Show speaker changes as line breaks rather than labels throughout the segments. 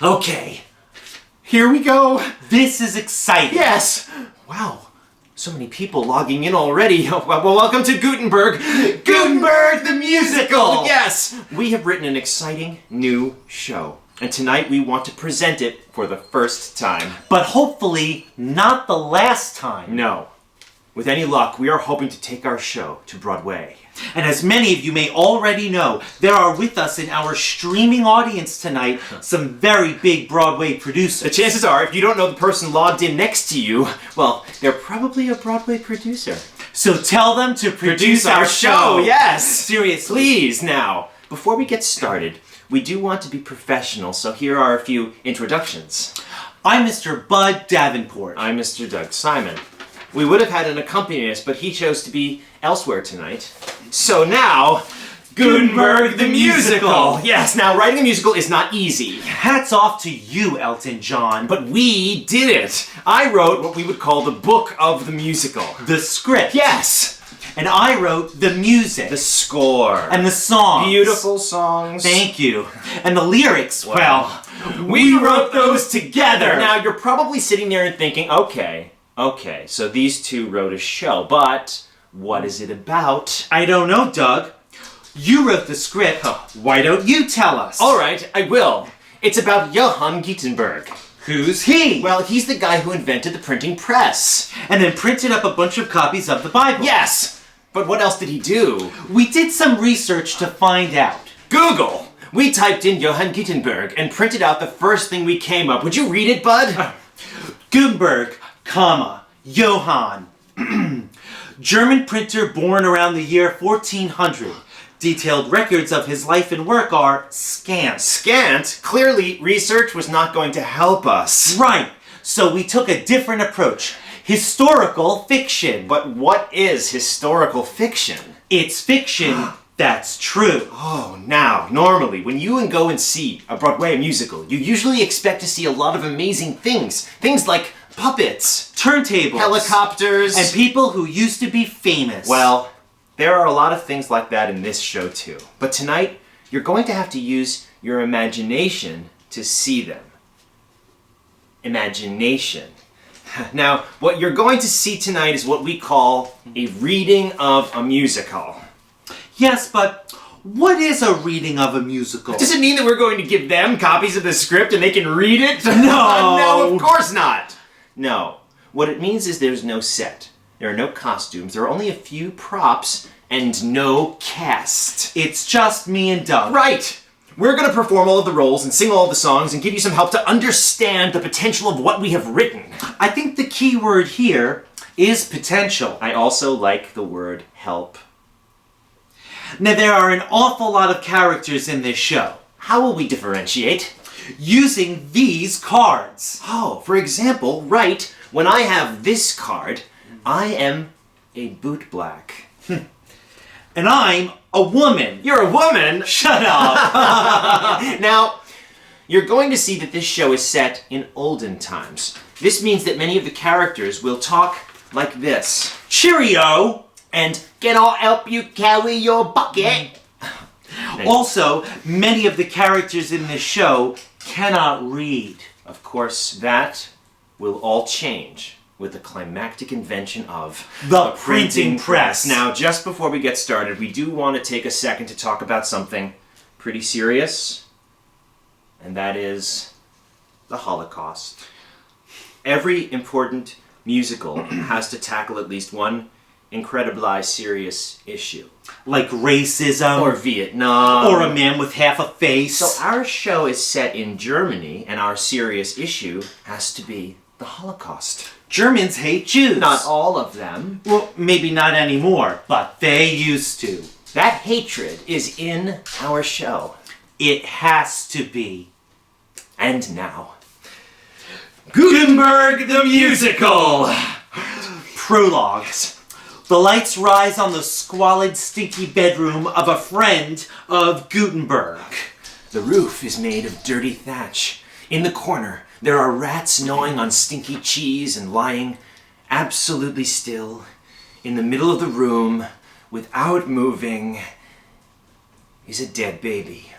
Okay, here we go.
This is exciting.
Yes. Wow. So many people logging in already. Well, welcome to Gutenberg. Gutenberg the Musical! Yes! We have written an exciting new show. And tonight we want to present it for the first time.
But hopefully not the last time.
No. With any luck, we are hoping to take our show to Broadway.
And as many of you may already know, there are with us in our streaming audience tonight some very big Broadway producers.
The chances are, if you don't know the person logged in next to you, well, they're probably a Broadway producer.
So tell them to produce our show.
Yes!
Seriously.
Please, now, before we get started, we do want to be professional, so here are a few introductions.
I'm Mr. Bud Davenport.
I'm Mr. Doug Simon. We would have had an accompanist, but he chose to be elsewhere tonight. So now, Gutenberg the Musical! Yes, now writing a musical is not easy.
Hats off to you, Elton John.
But we did it! I wrote what we would call the book of the musical.
The script.
Yes!
And I wrote the music.
The score.
And the songs.
Beautiful songs.
Thank you. And the lyrics, well,
we wrote those together! Now you're probably sitting there and thinking, okay, so these two wrote a show, but what is it about?
I don't know, Doug. You wrote the script. Why don't you tell us?
All right, I will. It's about Johann Gutenberg.
Who's he?
Well, he's the guy who invented the printing press.
And then printed up a bunch of copies of the Bible.
Yes! But what else did he do?
We did some research to find out.
Google! We typed in Johann Gutenberg and printed out the first thing we came up. Would you read it, bud?
Gutenberg, Johann. German printer born around the year 1400. Detailed records of his life and work are scant.
Scant? Clearly, research was not going to help us.
Right. So we took a different approach. Historical fiction.
But what is historical fiction?
It's fiction that's true.
Oh, now, normally, when you go and see a Broadway musical, you usually expect to see a lot of amazing things. Things like puppets,
turntables,
helicopters,
and people who used to be famous.
Well, there are a lot of things like that in this show too. But tonight, you're going to have to use your imagination to see them. Imagination. Now, what you're going to see tonight is what we call a reading of a musical.
Yes, but what is a reading of a musical?
Does it mean that we're going to give them copies of the script and they can read it?
No!
No, of course not! No. What it means is there's no set. There are no costumes. There are only a few props and no cast.
It's just me and Doug.
Right! We're going to perform all of the roles and sing all of the songs and give you some help to understand the potential of what we have written.
I think the key word here is potential.
I also like the word help.
Now, there are an awful lot of characters in this show.
How will we differentiate?
Using these cards.
Oh, for example, right, when I have this card, I am a bootblack.
And I'm a woman.
You're a woman?
Shut up.
Now, you're going to see that this show is set in olden times. This means that many of the characters will talk like this.
Cheerio!
And, can I help you carry your bucket?
Also, many of the characters in this show cannot read.
Of course, that will all change with the climactic invention of
the printing press.
Now, just before we get started, we do want to take a second to talk about something pretty serious, and that is the Holocaust. Every important musical has to tackle at least one incredibly serious issue.
Like racism.
Or Vietnam.
Or a man with half a face.
So our show is set in Germany, and our serious issue has to be the Holocaust.
Germans hate Jews.
Not all of them.
Well, maybe not anymore, but they used to.
That hatred is in our show.
It has to be.
And now, Gutenberg the Musical!
Prologue. The lights rise on the squalid, stinky bedroom of a friend of Gutenberg.
The roof is made of dirty thatch. In the corner, there are rats gnawing on stinky cheese and lying absolutely still in the middle of the room, without moving, is a dead baby.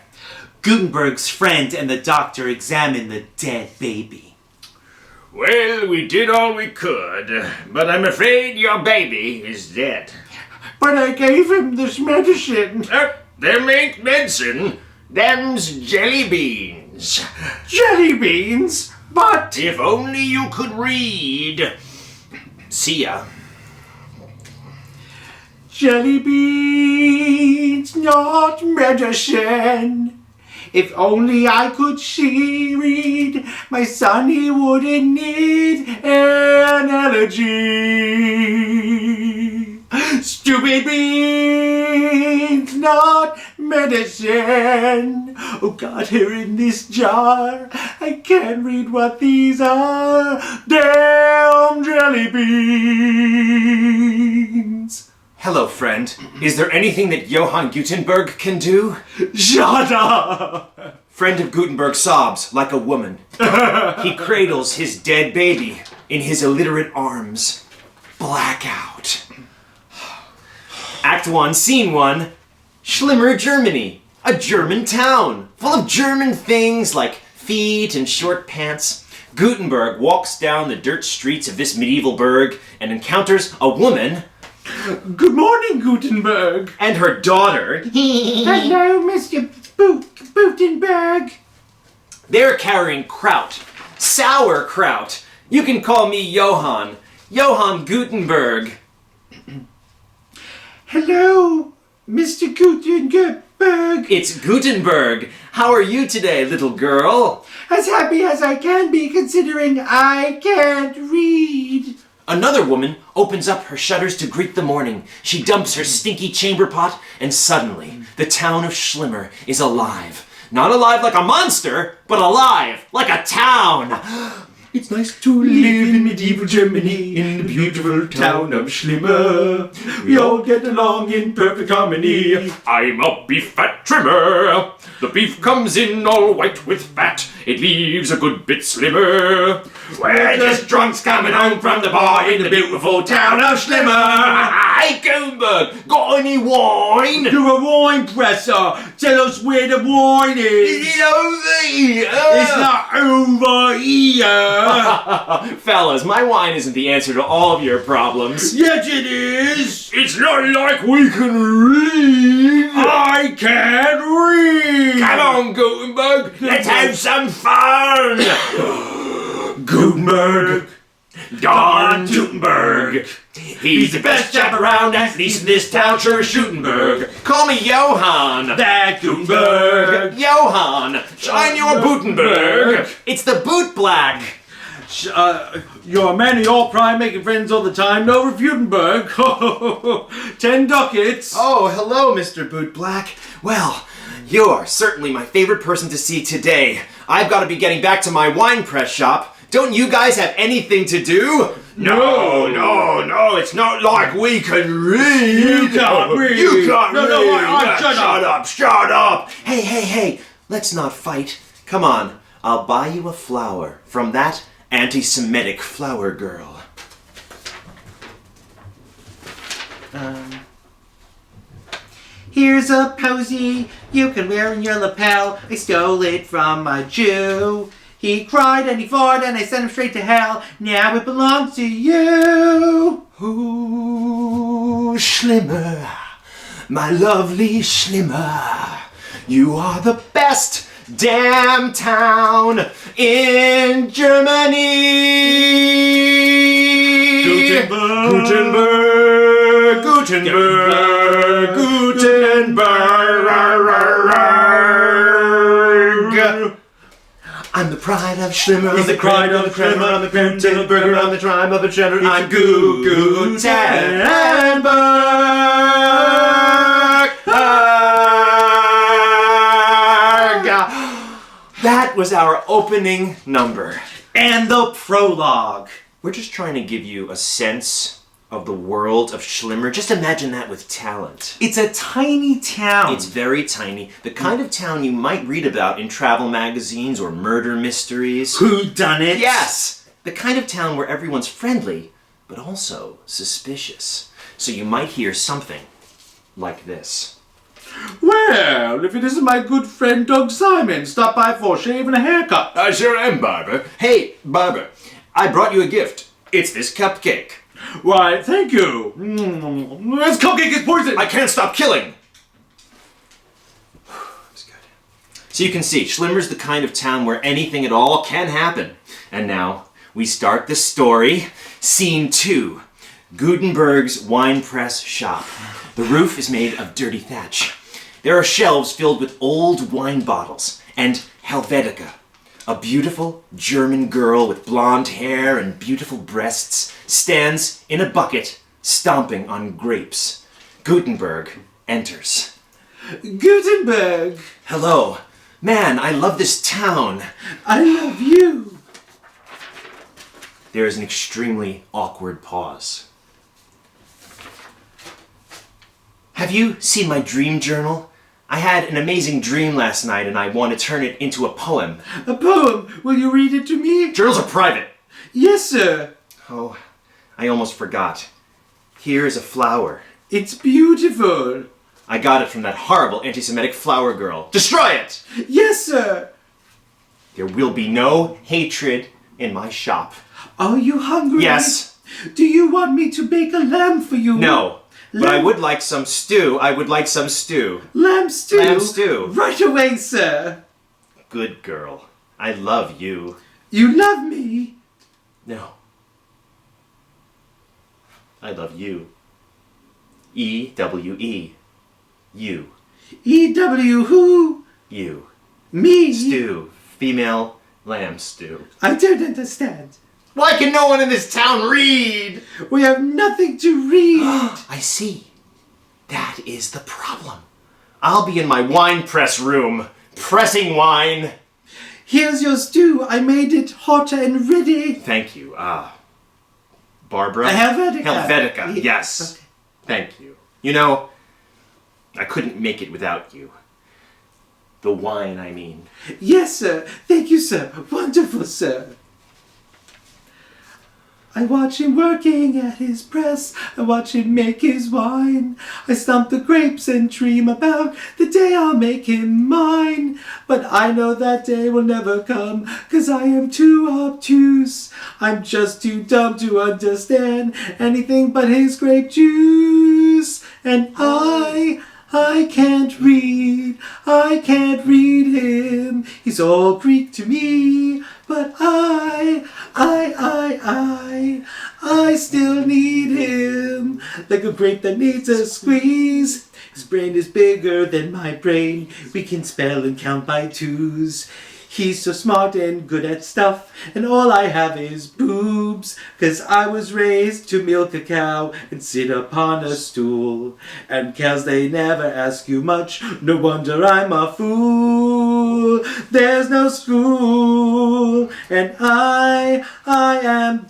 Gutenberg's friend and the doctor examine the dead baby.
Well, we did all we could, but I'm afraid your baby is dead.
But I gave him this medicine.
Them ain't medicine, them's jelly beans.
Jelly beans? But...
If only you could read.
See ya.
Jelly beans, not medicine. If only I could read, my son he wouldn't need an allergy. Stupid beans, not medicine. Oh God, here in this jar, I can't read what these are. Damn jelly beans.
Hello, friend. Is there anything that Johann Gutenberg can do?
Shut up!
Friend of Gutenberg sobs like a woman. He cradles his dead baby in his illiterate arms. Blackout. Act 1, Scene 1. Schlimmer, Germany. A German town, full of German things like feet and short pants. Gutenberg walks down the dirt streets of this medieval burg and encounters a woman
Good morning, Gutenberg.
and her daughter.
Hello, Mr. Gutenberg.
They're carrying kraut. Sauerkraut. You can call me Johann. Johann Gutenberg.
Hello, Mr. Gutenberg.
It's Gutenberg. How are you today, little girl?
As happy as I can be considering I can't read.
Another woman opens up her shutters to greet the morning. She dumps her stinky chamber pot, and suddenly, the town of Schlimmer is alive. Not alive like a monster, but alive like a town.
It's nice to live in medieval Germany, in the beautiful town of Schlimmer. We all get along in perfect harmony.
I'm a beef fat trimmer. The beef comes in all white with fat. It leaves a good bit slimmer. We're just drunks coming home from the bar in the beautiful town of Schlimmer. Hey, Gutenberg, got any wine?
You're a wine presser. Tell us where the wine is.
Is it over here?
It's not over here.
Fellas, my wine isn't the answer to all of your problems.
Yes, it is.
It's not like we can read.
I can't read.
Come on, Gutenberg, let's have some fun.
Gutenberg.
Don Gutenberg. He's the best chap around, at least in this town, sure as Gutenberg.
Call me Johann.
That Gutenberg.
Johann. Shine your Gutenberg. It's the boot black.
You're a man of your prime, making friends all the time. No Gutenberg. 10 ducats.
Oh, hello, Mr. Boot Black. Well, you are certainly my favorite person to see today. I've got to be getting back to my wine press shop. Don't you guys have anything to do?
No, it's not like we can read.
You can't read.
You can't
No,
read.
shut up.
Hey, let's not fight. Come on, I'll buy you a flower from that anti-Semitic flower girl.
Here's a posy you can wear in your lapel. I stole it from a Jew. He cried and he fought and I sent him straight to hell. Now it belongs to you.
Ooh, Schlimmer, my lovely Schlimmer. You are the best damn town in Germany.
Gutenberg.
Gutenberg. I'm the pride of Schlimmer.
He's the pride of Schlimmer.
I'm the Gutenberg. I'm the tribe of a Schlimmer. I'm Gutenberg. That was our opening number.
And the prologue.
We're just trying to give you a sense of the world of Schlimmer. Just imagine that with talent.
It's a tiny town.
It's very tiny. The kind of town you might read about in travel magazines or murder mysteries.
Whodunit?
Yes! The kind of town where everyone's friendly, but also suspicious. So you might hear something like this.
Well, if it isn't my good friend Doug Simon, stop by for a shave and a haircut.
I sure am, Barber. Hey, Barber, I brought you a gift. It's this cupcake.
Why, thank you. This cupcake is poison.
I can't stop killing.
That's good. So you can see, Schlimmer's the kind of town where anything at all can happen. And now, we start the story. Scene 2. Gutenberg's wine press shop. The roof is made of dirty thatch. There are shelves filled with old wine bottles and Helvetica. A beautiful German girl with blonde hair and beautiful breasts stands in a bucket stomping on grapes. Gutenberg enters.
Gutenberg,
Hello. Man, I love this town.
I love you.
There is an extremely awkward pause. Have you seen my dream journal? I had an amazing dream last night and I want to turn it into a poem.
A poem. Will you read it to me?
Journals are private.
Yes, sir.
Oh, I almost forgot. Here is a flower.
It's beautiful.
I got it from that horrible anti-Semitic flower girl. Destroy it!
Yes, sir.
There will be no hatred in my shop.
Are you hungry?
Yes.
Do you want me to bake a lamb for you?
No. But I
Lamb-
would like some stew. I would like some stew.
Lamb stew.
Lamb stew.
Right away, sir.
Good girl. I love you.
You love me.
No. I love you. E-W-E. You.
E.W. who?
You.
Me.
Stew. Female lamb stew.
I don't understand.
Why can no one in this town read?
We have nothing to read.
I see. That is the problem. I'll be in my wine press room, pressing wine.
Here's your stew. I made it hotter and ready.
Thank you. Barbara?
Helvetica.
Helvetica, yes.
Okay.
Thank you. You know, I couldn't make it without you. The wine, I mean.
Yes, sir. Thank you, sir. Wonderful, sir. I watch him working at his press. I watch him make his wine. I stomp the grapes and dream about the day I'll make him mine. But I know that day will never come, 'cause I am too obtuse. I'm just too dumb to understand anything but his grape juice. And I can't read him. He's all Greek to me, but I still need him. Like a grape that needs a squeeze. His brain is bigger than my brain. We can spell and count by twos. He's so smart and good at stuff, and all I have is boobs, 'cause I was raised to milk a cow and sit upon a stool. And cows, they never ask you much, no wonder I'm a fool. There's no school, and I am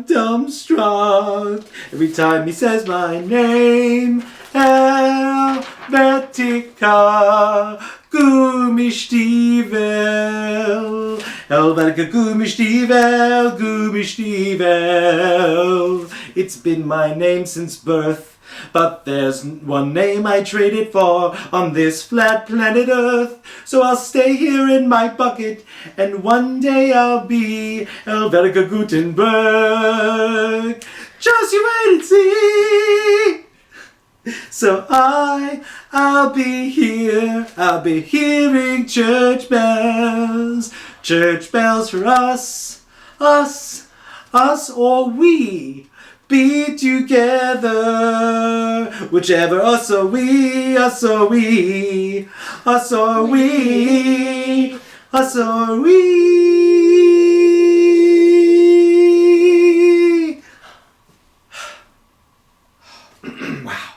dumbstruck. Every time he says my name, Helvetica. Gummistiefel, Helvetica Gummistiefel, Gummistiefel. It's been my name since birth, but there's one name I traded for on this flat planet Earth. So I'll stay here in my bucket, and one day I'll be Helvetica Gutenberg. Just you wait and see. So I'll be here, I'll be hearing church bells for us or we, be together, whichever, us or we, us or we, us or we, us or we. Wow.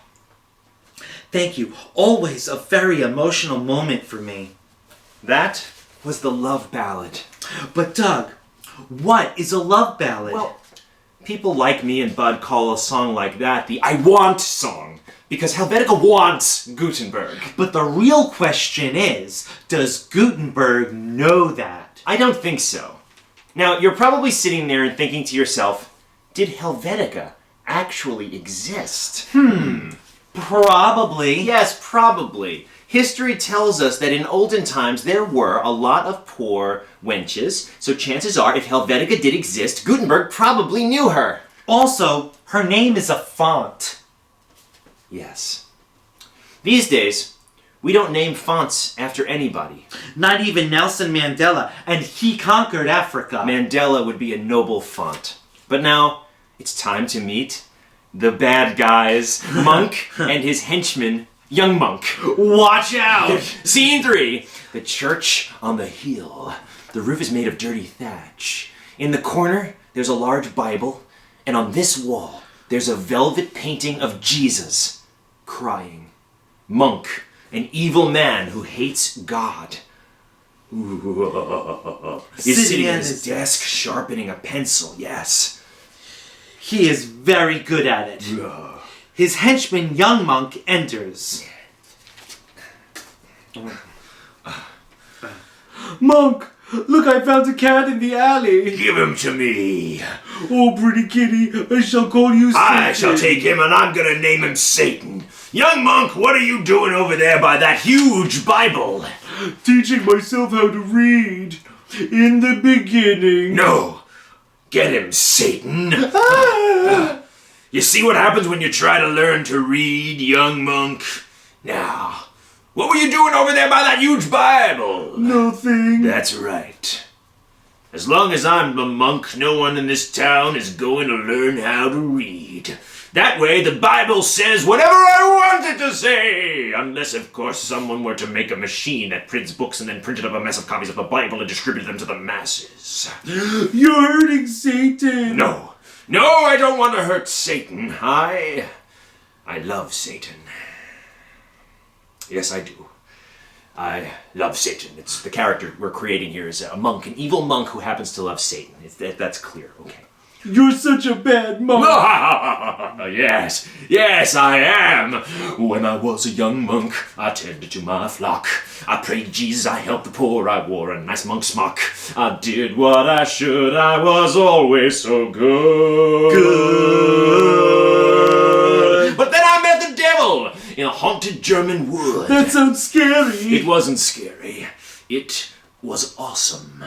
Thank you. Always a very emotional moment for me.
That was the love ballad.
But Doug, what is a love ballad?
Well, people like me and Bud call a song like that the I Want song, because Helvetica wants Gutenberg.
but the real question is, does Gutenberg know that?
I don't think so. Now, you're probably sitting there and thinking to yourself, did Helvetica actually exist?
Probably.
Yes, probably. History tells us that in olden times there were a lot of poor wenches, so chances are if Helvetica did exist, Gutenberg probably knew her.
Also, her name is a font.
Yes. These days, we don't name fonts after anybody.
Not even Nelson Mandela, and he conquered Africa.
Mandela would be a noble font. But now, it's time to meet the bad guys, Monk and his henchman, Young Monk. Watch out! Scene 3. The church on the hill. The roof is made of dirty thatch. In the corner, there's a large Bible, and on this wall, there's a velvet painting of Jesus, crying. Monk, an evil man who hates God, is sitting at his desk sharpening a pencil, yes.
He is very good at it. His henchman, Young Monk, enters.
Monk, look, I found a cat in the alley.
Give him to me.
Oh, pretty kitty, I shall call you Satan.
I shall take him and I'm gonna name him Satan. Young Monk, what are you doing over there by that huge Bible?
Teaching myself how to read. In the beginning.
No. Get him, Satan. You see what happens when you try to learn to read, young monk? Now, what were you doing over there by that huge Bible?
Nothing.
That's right. As long as I'm the monk, no one in this town is going to learn how to read. That way, the Bible says whatever I want it to say! Unless, of course, someone were to make a machine that prints books and then printed up a massive copies of the Bible and distributed them to the masses.
You're hurting Satan.
No. No, I don't want to hurt Satan. I love Satan. Yes, I do. I love Satan. It's the character we're creating here is a monk, an evil monk who happens to love Satan. That's clear, okay.
You're such a bad monk.
Yes, I am. When I was a young monk, I tended to my flock. I prayed Jesus, I helped the poor, I wore a nice monk smock. I did what I should, I was always so good. But then I met the devil in a haunted German wood.
That sounds scary.
It wasn't scary. It was awesome.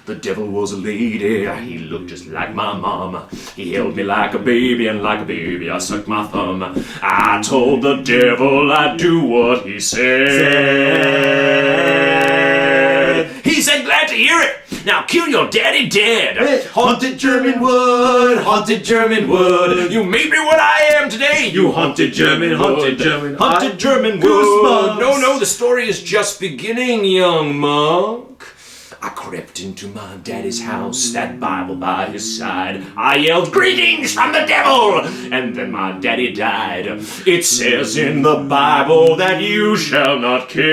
The devil was a lady, he looked just like my mom. He held me like a baby, and like a baby I sucked my thumb. I told the devil I'd do what he said. He said, glad to hear it. Now kill your daddy dead.
Haunted German wood,
haunted German wood. You made me what I am today. You haunted German wood.
haunted German,
haunted German
Goosebumps.
wood. No, the story is just beginning, young monk. I crept into my daddy's house, that Bible by his side. I yelled, greetings from the devil! And then my daddy died. It says in the Bible that you shall not kill.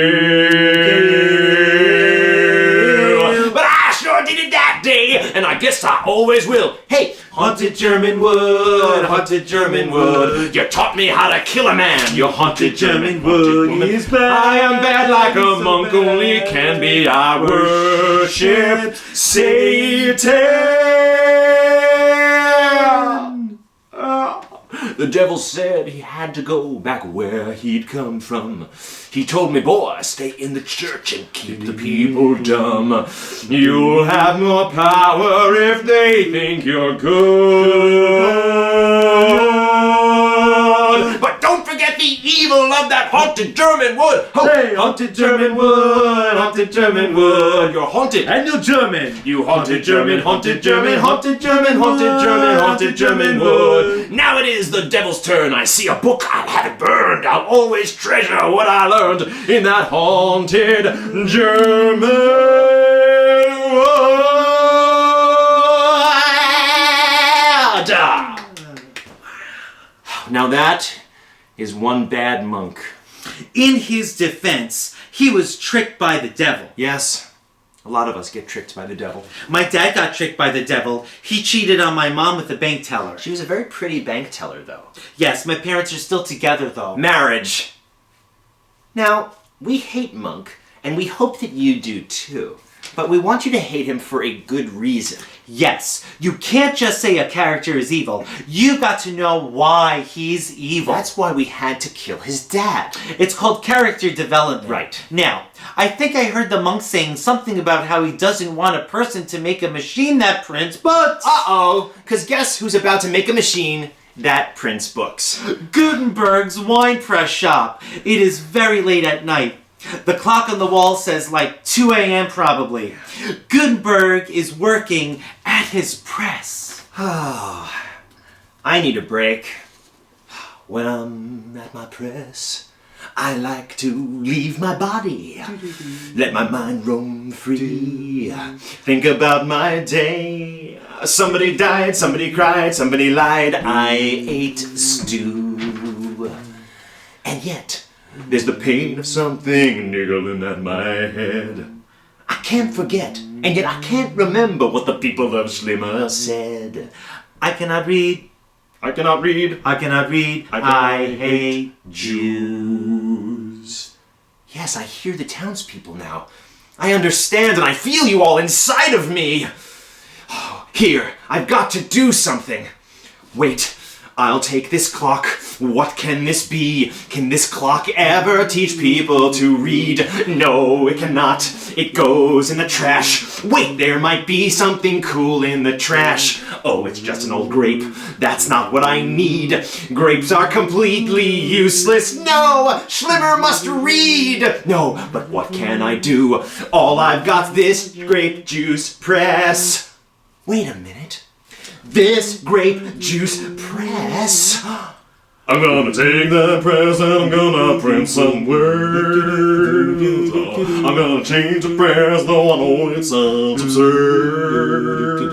But I sure did it that day, and I guess I always will. Hey, haunted German wood, haunted German wood. You taught me how to kill a man, you haunted German wood.
He is bad.
I am bad like a monk only can be. I worship Satan. The devil said he had to go back where he'd come from. He told me, boy, stay in the church and keep the people dumb. You'll have more power if they think you're good. But don't forget the evil of that haunted German wood.
Hey, haunted German wood, haunted German wood.
You're haunted.
And you're German.
You haunted German, haunted German, haunted German, haunted German, haunted German wood. Now it is the devil's turn. I see a book, I'll have it burned. I'll always treasure what I learned in that haunted German wood.
Now that is one bad monk.
In his defense, he was tricked by the devil.
Yes, a lot of us get tricked by the devil.
My dad got tricked by the devil. He cheated on my mom with a bank teller.
She was a very pretty bank teller, though.
Yes, my parents are still together, though.
Marriage. Now, we hate Monk, and we hope that you do too. But we want you to hate him for a good reason.
Yes, you can't just say a character is evil. You've got to know why he's evil.
That's why we had to kill his dad.
It's called character development.
Right.
Now, I think I heard the monk saying something about how he doesn't want a person to make a machine that prints books.
Uh-oh, because guess who's about to make a machine that prints books?
Gutenberg's wine press shop. It is very late at night. The clock on the wall says like 2 a.m. probably. Gutenberg is working at his press.
Oh, I need a break. When I'm at my press, I like to leave my body. Let my mind roam free. Think about my day. Somebody died, somebody cried, somebody lied. I ate stew. And yet, there's the pain of something niggling at my head. I can't forget, and yet I can't remember what the people of Slimmer said.
I cannot read.
I cannot read.
I cannot read.
I
hate
Jews. Yes, I hear the townspeople now. I understand and I feel you all inside of me. Here, I've got to do something. Wait, I'll take this clock. What can this be? Can this clock ever teach people to read? No, it cannot. It goes in the trash. Wait, there might be something cool in the trash. Oh, it's just an old grape. That's not what I need. Grapes are completely useless. No, Schlimmer must read. No, but what can I do? All I've got's this grape juice press. Wait a minute. This grape juice press.
I'm gonna take that press and I'm gonna print some words. I'm gonna change the press, though I know it sounds absurd.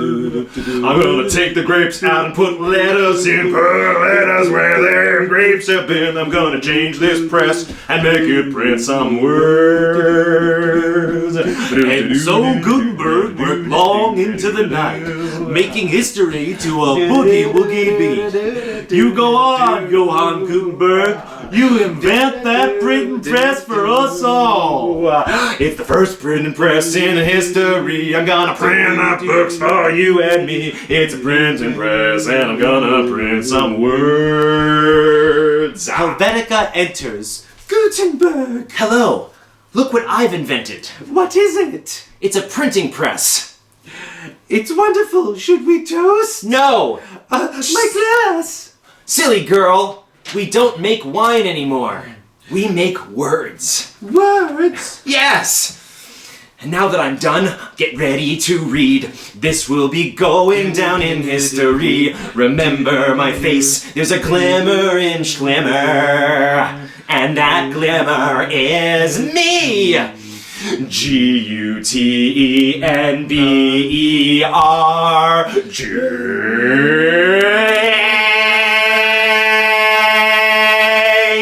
I'm gonna take the grapes out and put letters in, put letters where their grapes have been. I'm gonna change this press and make it print some words.
And so Gutenberg worked long into the night, making history to a boogie-woogie beat. You go on, Johann Gutenberg. You invent that printing press for us all.
It's the first printing press in history. I'm gonna print up books for you and me. It's a printing press and I'm gonna print some words.
Helvetica enters.
Gutenberg! Hello. Look what I've invented.
What is it?
It's a printing press.
It's wonderful. Should we toast?
No!
My glass.
Silly girl. We don't make wine anymore. We make words.
Words?
Yes! And now that I'm done, get ready to read. This will be going down in history. Remember my face, there's a glimmer in Schlimmer. And that glimmer is me! Gutenber.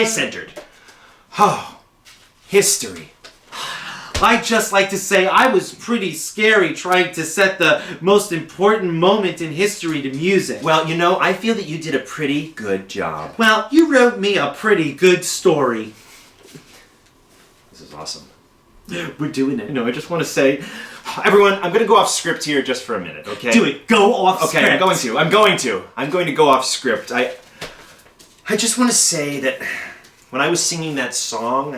Centered. Oh, history.
I'd just like to say I was pretty scary trying to set the most important moment in history to music.
Well, you know, I feel that you did a pretty good job.
Well, you wrote me a pretty good story.
This is awesome.
We're doing it.
No, I just want to say, everyone, I'm going to go off script here just for a minute, okay?
Do it. Go off
Okay,
script.
I'm going to go off script. I just want to say that when I was singing that song,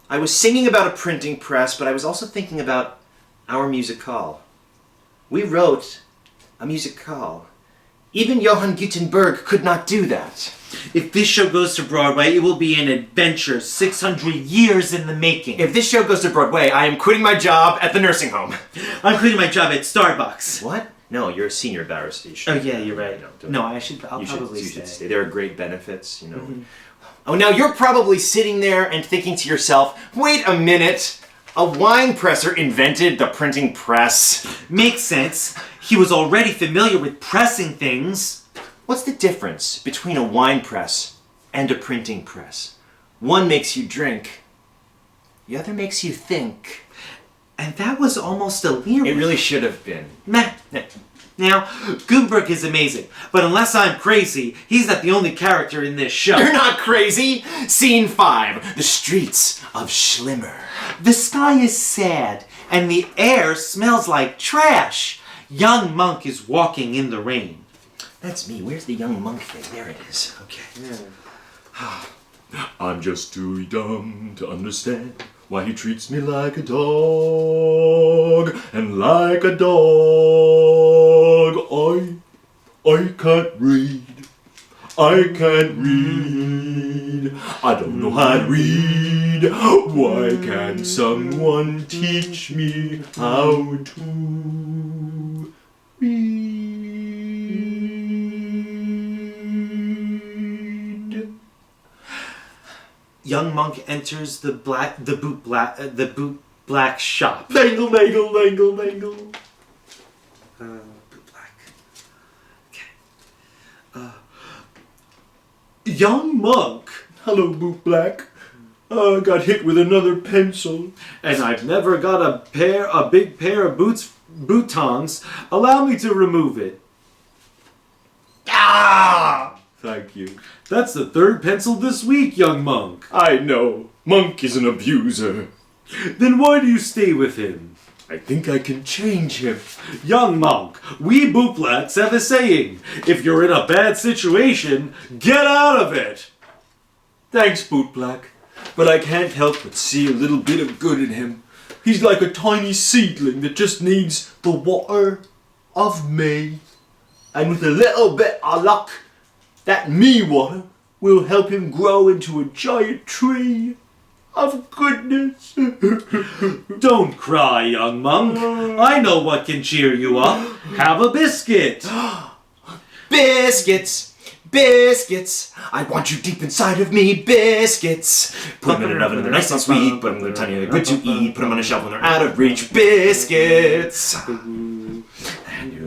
I was singing about a printing press, but I was also thinking about our musicale. We wrote a musicale. Even Johann Gutenberg could not do that.
If this show goes to Broadway, it will be an adventure 600 years in the making.
If this show goes to Broadway, I am quitting my job at the nursing home.
I'm quitting my job at Starbucks.
What? No, you're a senior barrister. You should.
Oh yeah, you're right.
No,
I'll
you
probably
should
stay.
stay. There are great benefits, you know. Oh, now you're probably sitting there and thinking to yourself, wait a minute, a wine presser invented the printing press.
Makes sense. He was already familiar with pressing things.
What's the difference between a wine press and a printing press? One makes you drink, the other makes you think.
And that was almost a lyric.
It really should have been.
Meh. Now, Gutenberg is amazing, but unless I'm crazy, he's not the only character in this show.
You're not crazy! Scene 5, the streets of Schlimmer.
The sky is sad, and the air smells like trash. Young monk is walking in the rain.
That's me. Where's the young monk thing? There it is. Okay.
I'm just too dumb to understand why he treats me like a dog. And like a dog, I can't read. I can't read. I don't know how to read. Why can't someone teach me how to read?
Young monk enters the boot black shop.
Dangle, dangle, dangle, dangle.
Boot black. Okay. Young monk.
Hello, Boot Black. I got hit with another pencil.
And I've never got a big pair of boutons. Allow me to remove it.
Ah! Thank you.
That's the third pencil this week, young monk.
I know. Monk is an abuser.
Then why do you stay with him?
I think I can change him.
Young monk, we bootblacks have a saying. If you're in a bad situation, get out of it.
Thanks, Boot Black. But I can't help but see a little bit of good in him. He's like a tiny seedling that just needs the water of me. And with a little bit of luck, that me water will help him grow into a giant tree of goodness.
Don't cry, young monk. I know what can cheer you up. Have a biscuit.
Biscuits! Biscuits! I want you deep inside of me, biscuits! Put them in an oven, they're nice and sweet. Put them in a tiny, they're good to eat. Put them on a shelf when they're out of reach, biscuits! And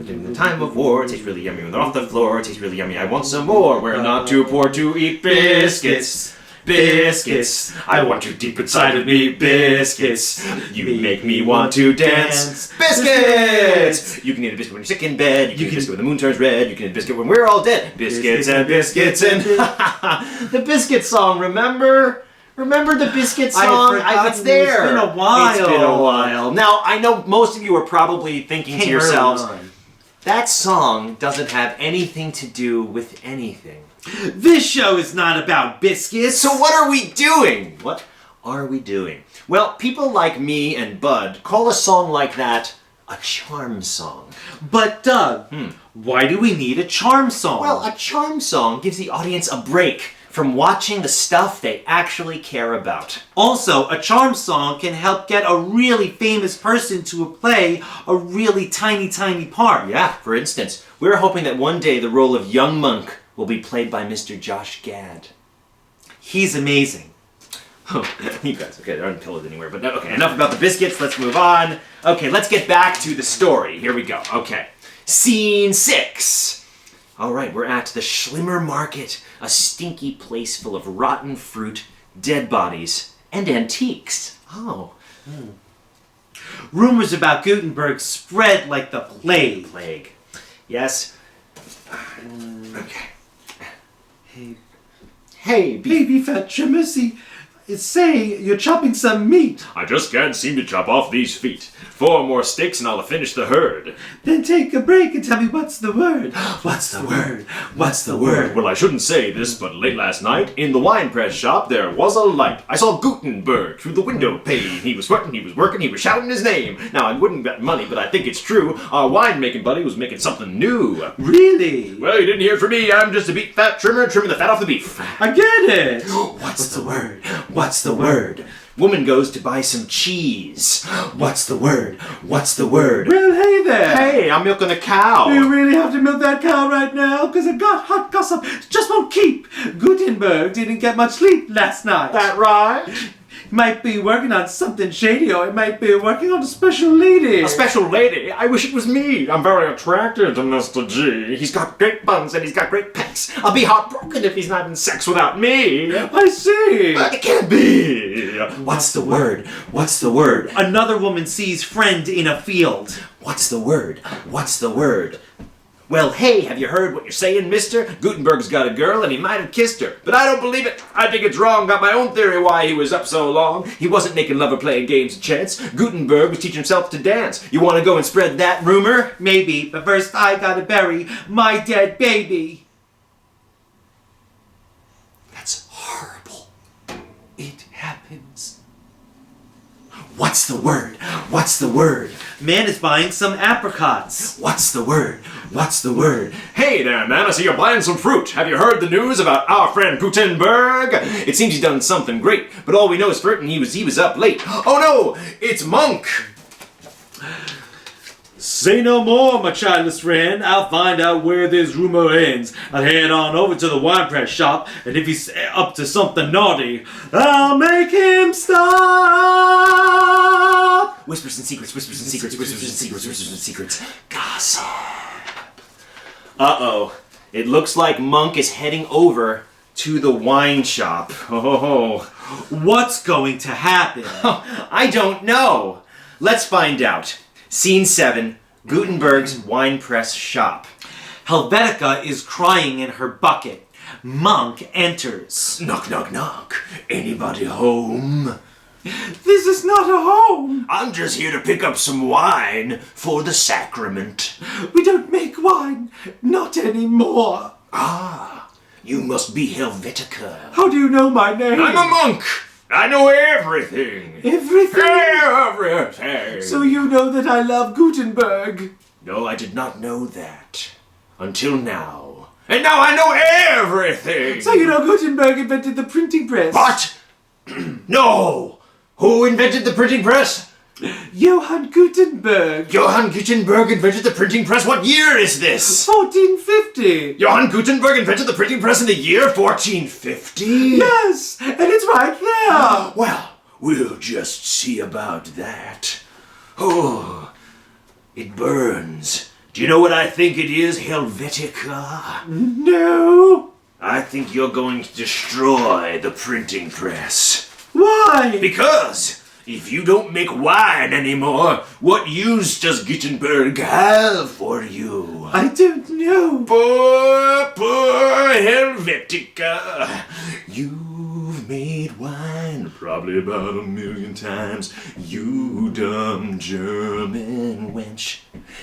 in the time of war, it tastes really yummy when they're off the floor. It tastes really yummy, I want some more. We're not too poor to eat biscuits. Biscuits, I want you deep inside of me, biscuits. You make me want to dance. Biscuits! You can eat a biscuit when you're sick in bed. You can eat a biscuit when the moon turns red. You can eat a biscuit when we're all dead. Biscuits and biscuits and the biscuit song, remember? Remember the biscuit song? It's there.
It's been a while.
It's been a while. Now, I know most of you are probably thinking to yourselves, that song doesn't have anything to do with anything.
This show is not about biscuits.
So what are we doing? What are we doing? Well, people like me and Bud call a song like that a charm song.
But Doug, why do we need a charm song?
Well, a charm song gives the audience a break from watching the stuff they actually care about.
Also, a charm song can help get a really famous person to play a really tiny part.
Yeah, for instance, we're hoping that one day the role of young monk will be played by Mr. Josh Gad.
He's amazing.
Oh, you guys, okay, there aren't pillows anywhere, but no, okay, enough about the biscuits, let's move on. Okay, let's get back to the story. Here we go, okay. Scene 6. Alright, we're at the Schlimmer Market, a stinky place full of rotten fruit, dead bodies, and antiques. Oh.
Rumors about Gutenberg spread like the plague.
Yes. Okay.
Hey, baby fat Trimissy, it's saying you're chopping some meat.
I just can't seem to chop off these feet. 4 more steaks and I'll finish the herd.
Then take a break and tell me what's the word.
What's the word? What's the word?
Well, I shouldn't say this, but late last night, in the wine press shop, there was a light. I saw Gutenberg through the window pane. He was sweating, he was working, he was shouting his name. Now, I wouldn't bet money, but I think it's true. Our wine-making buddy was making something new.
Really?
Well, you didn't hear from me. I'm just a beef fat trimmer, trimming the fat off the beef.
I get it.
What's the word? What's the word? Woman goes to buy some cheese. What's the word? What's the word?
Well, hey there.
Hey, I'm milking a cow.
Do you really have to milk that cow right now? Because I got hot gossip. Just won't keep. Gutenberg didn't get much sleep last night.
That right?
Might be working on something shady, or it might be working on a special lady.
A special lady? I wish it was me. I'm very attracted to Mr. G.
He's got great buns and he's got great pecs. I'll be heartbroken if he's not having sex without me.
I see.
But it can't be. What's the word? What's the word?
Another woman sees friend in a field.
What's the word? What's the word? Well, hey, have you heard what you're saying, mister? Gutenberg's got a girl and he might have kissed her. But I don't believe it. I think it's wrong. Got my own theory why he was up so long. He wasn't making love or playing games of chance. Gutenberg was teaching himself to dance. You want to go and spread that rumor?
Maybe, but first I gotta bury my dead baby.
That's horrible. It happens. What's the word? What's the word?
Man is buying some apricots.
What's the word? What's the word?
Hey there, man, I see you're buying some fruit. Have you heard the news about our friend Gutenberg?
It seems he's done something great, but all we know is for certain he was up late. Oh no! It's Monk!
Say no more, my childless friend. I'll find out where this rumor ends. I'll head on over to the wine press shop, and if he's up to something naughty, I'll make him stop.
Whispers and secrets, whispers and secrets, whispers and secrets, whispers and secrets. Gossip. Uh-oh. It looks like Monk is heading over to the wine shop. Oh.
What's going to happen?
I don't know. Let's find out. Scene 7, Gutenberg's wine press shop.
Helvetica is crying in her bucket. Monk enters.
Knock, knock, knock. Anybody home?
This is not a home.
I'm just here to pick up some wine for the sacrament.
We don't make wine. Not anymore.
Ah, you must be Helvetica.
How do you know my name?
I'm a monk. I know everything.
Everything?
Everything.
So you know that I love Gutenberg.
No, I did not know that. Until now. And now I know everything.
So you know Gutenberg invented the printing press.
What? No. Who invented the printing press?
Johann Gutenberg.
Johann Gutenberg invented the printing press? What year is this?
1450.
Johann Gutenberg invented the printing press in the year 1450?
Yes, and it's right there.
Well, we'll just see about that. Oh, it burns. Do you know what I think it is, Helvetica?
No.
I think you're going to destroy the printing press.
Why?
Because if you don't make wine anymore, what use does Gutenberg have for you?
I don't know.
Poor Helvetica. You've made wine probably about 1,000,000 times. You dumb German wench.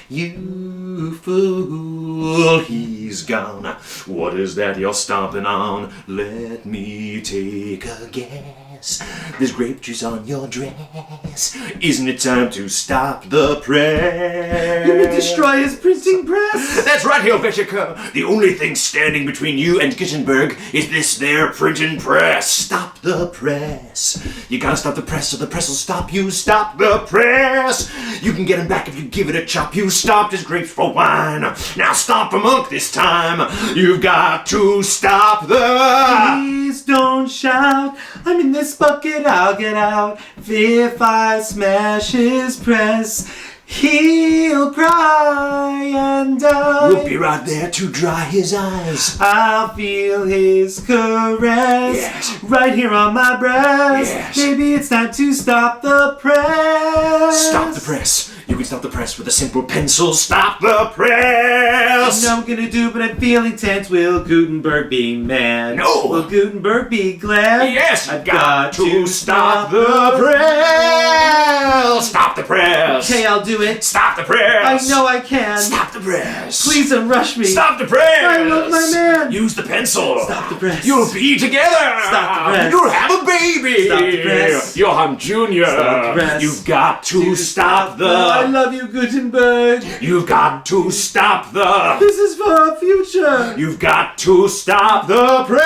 You fool, he's gone. What is that you're stomping on? Let me take a guess. There's grape juice on your dress. Isn't it time to stop the press?
You mean destroy his printing press?
That's right, Helvetica. The only thing standing between you and Gutenberg is this there printing press. Stop the press. You gotta stop the press so the press will stop you. Stop the press. You can get him back if you give it a chop. You stopped his grapes for wine. Now stop a monk this time. You've got to stop the...
Please don't shout. I'm in this bucket, I'll get out. If I smash his press, he'll cry and die.
We'll be right there to dry his eyes.
I'll feel his caress.
Yes.
Right here on my breast.
Yes.
Maybe it's time to stop the press.
Stop the press. You can stop the press with a simple pencil. Stop the press.
I know I'm gonna do, but I'm feeling tense. Will Gutenberg be mad?
No.
Will Gutenberg be glad?
Yes,
I've
got to stop the press. Stop the press.
Okay, I'll do it.
Stop the press.
I know I can.
Stop the press.
Please don't rush me.
Stop the press.
I love my man.
Use the pencil.
Stop the press.
You'll be together.
Stop the press.
You'll have a baby.
Stop the press.
Johann Jr.
Stop the press.
You've got to stop the...
I love you, Gutenberg.
You've got to stop the...
This is for our future.
You've got to stop the press.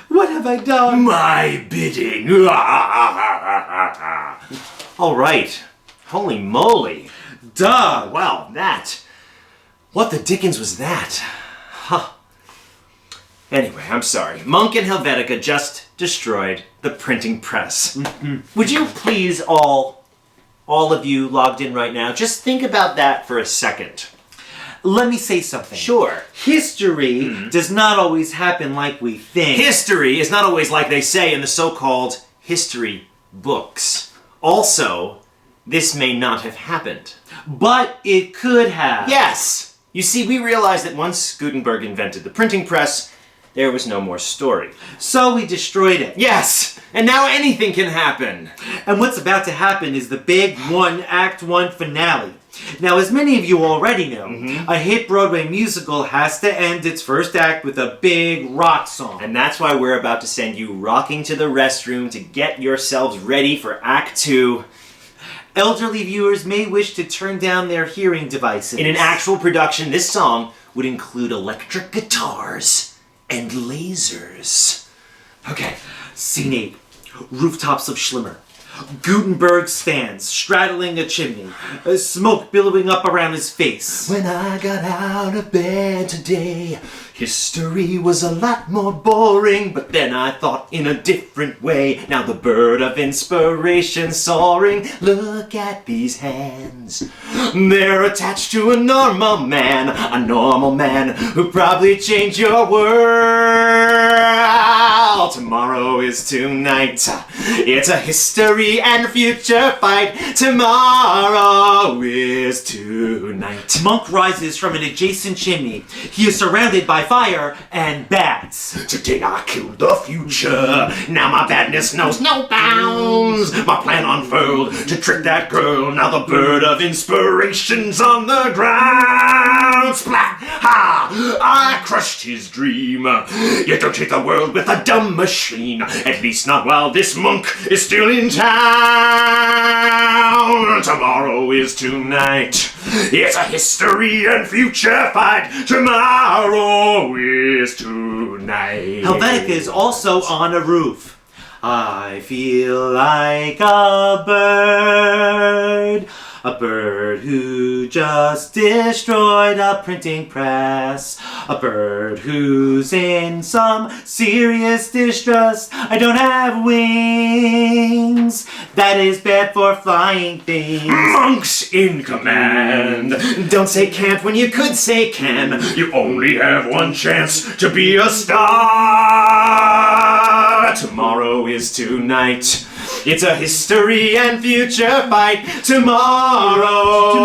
What have I done?
My bidding.
All right. Holy moly.
Dog.
Wow, that. What the dickens was that? Huh. Anyway, I'm sorry. Monk and Helvetica just destroyed the printing press. Would you please all of you logged in right now, just think about that for a second.
let me say something.
Sure.
History does not always happen like we think.
History is not always like they say in the so-called history books. Also, this may not have happened.
But it could have.
Yes! You see, we realized that once Gutenberg invented the printing press, there was no more story.
So we destroyed it.
Yes! And now anything can happen!
And what's about to happen is the big Act 1 finale. Now, as many of you already know, a hit Broadway musical has to end its first act with a big rock song.
And that's why we're about to send you rocking to the restroom to get yourselves ready for Act 2.
Elderly viewers may wish to turn down their hearing devices.
In an actual production, this song would include electric guitars and lasers. Okay.
Scene 8. Rooftops of Schlimmer. Gutenberg stands, straddling a chimney, smoke billowing up around his face.
When I got out of bed today, history was a lot more boring, but then I thought in a different way. Now the bird of inspiration soaring, look at these hands. They're attached to a normal man who probably changed your world. Tomorrow is tonight. It's a history and future fight. Tomorrow is tonight.
Monk rises from an adjacent chimney. He is surrounded by fire and bats.
Today I killed the future. Now my badness knows no bounds. My plan unfurled to trick that girl. Now the bird of inspiration's on the ground. Splat! Ha! I crushed his dream. You don't hit the world with a dumb machine. At least not while this monk is still in town. Tomorrow is tonight. It's a history and future fight. Tomorrow is tonight.
Helvetica is also on a roof. I feel like a bird who just destroyed a printing press, a bird who's in some serious distress. I don't have wings, that is bad for flying things.
Monks in command.
Don't say can't when you could say can.
You only have one chance to be a star.
Tomorrow is tonight. It's a history and future fight. Tomorrow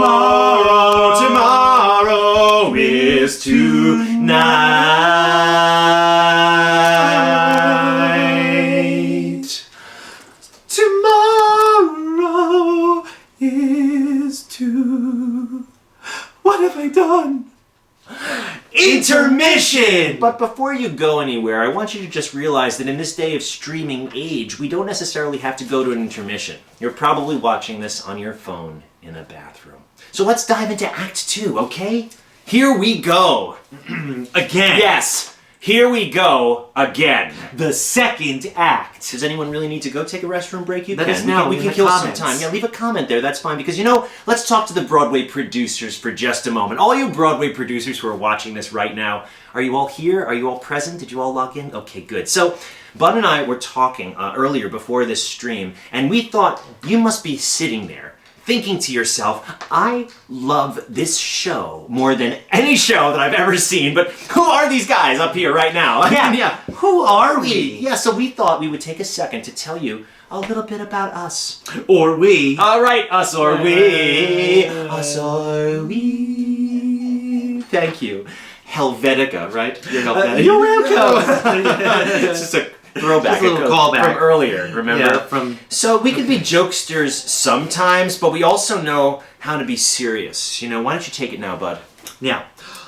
is tonight.
Tomorrow is to... What have I done?
Intermission! But before you go anywhere, I want you to just realize that in this day of streaming age, we don't necessarily have to go to an intermission. You're probably watching this on your phone in a bathroom. So let's dive into Act 2, okay? Here we go.
Again.
Yes, here we go again.
The second act.
Does anyone really need to go take a restroom break? You
Let
can.
us know
We
in
can
the
kill
comments.
some time. Yeah, leave a comment there. That's fine. Because, you know, let's talk to the Broadway producers for just a moment. All you Broadway producers who are watching this right now, are you all here? Are you all present? Did you all log in? Okay, good. So, Bud and I were talking earlier before this stream, and we thought you must be sitting there thinking to yourself, I love this show more than any show that I've ever seen, but who are these guys up here right now?
Yeah. Who are we?
Yeah, so we thought we would take a second to tell you a little bit about us.
Or we.
All right, us or we. Us or we. Thank you. Helvetica, right? You're Helvetica.
You're welcome.
It's just a throwback.
Just a little callback.
From earlier, remember?
Yeah, from...
So we could be jokesters sometimes, but we also know how to be serious. You know, why don't you take it now, Bud?
Now,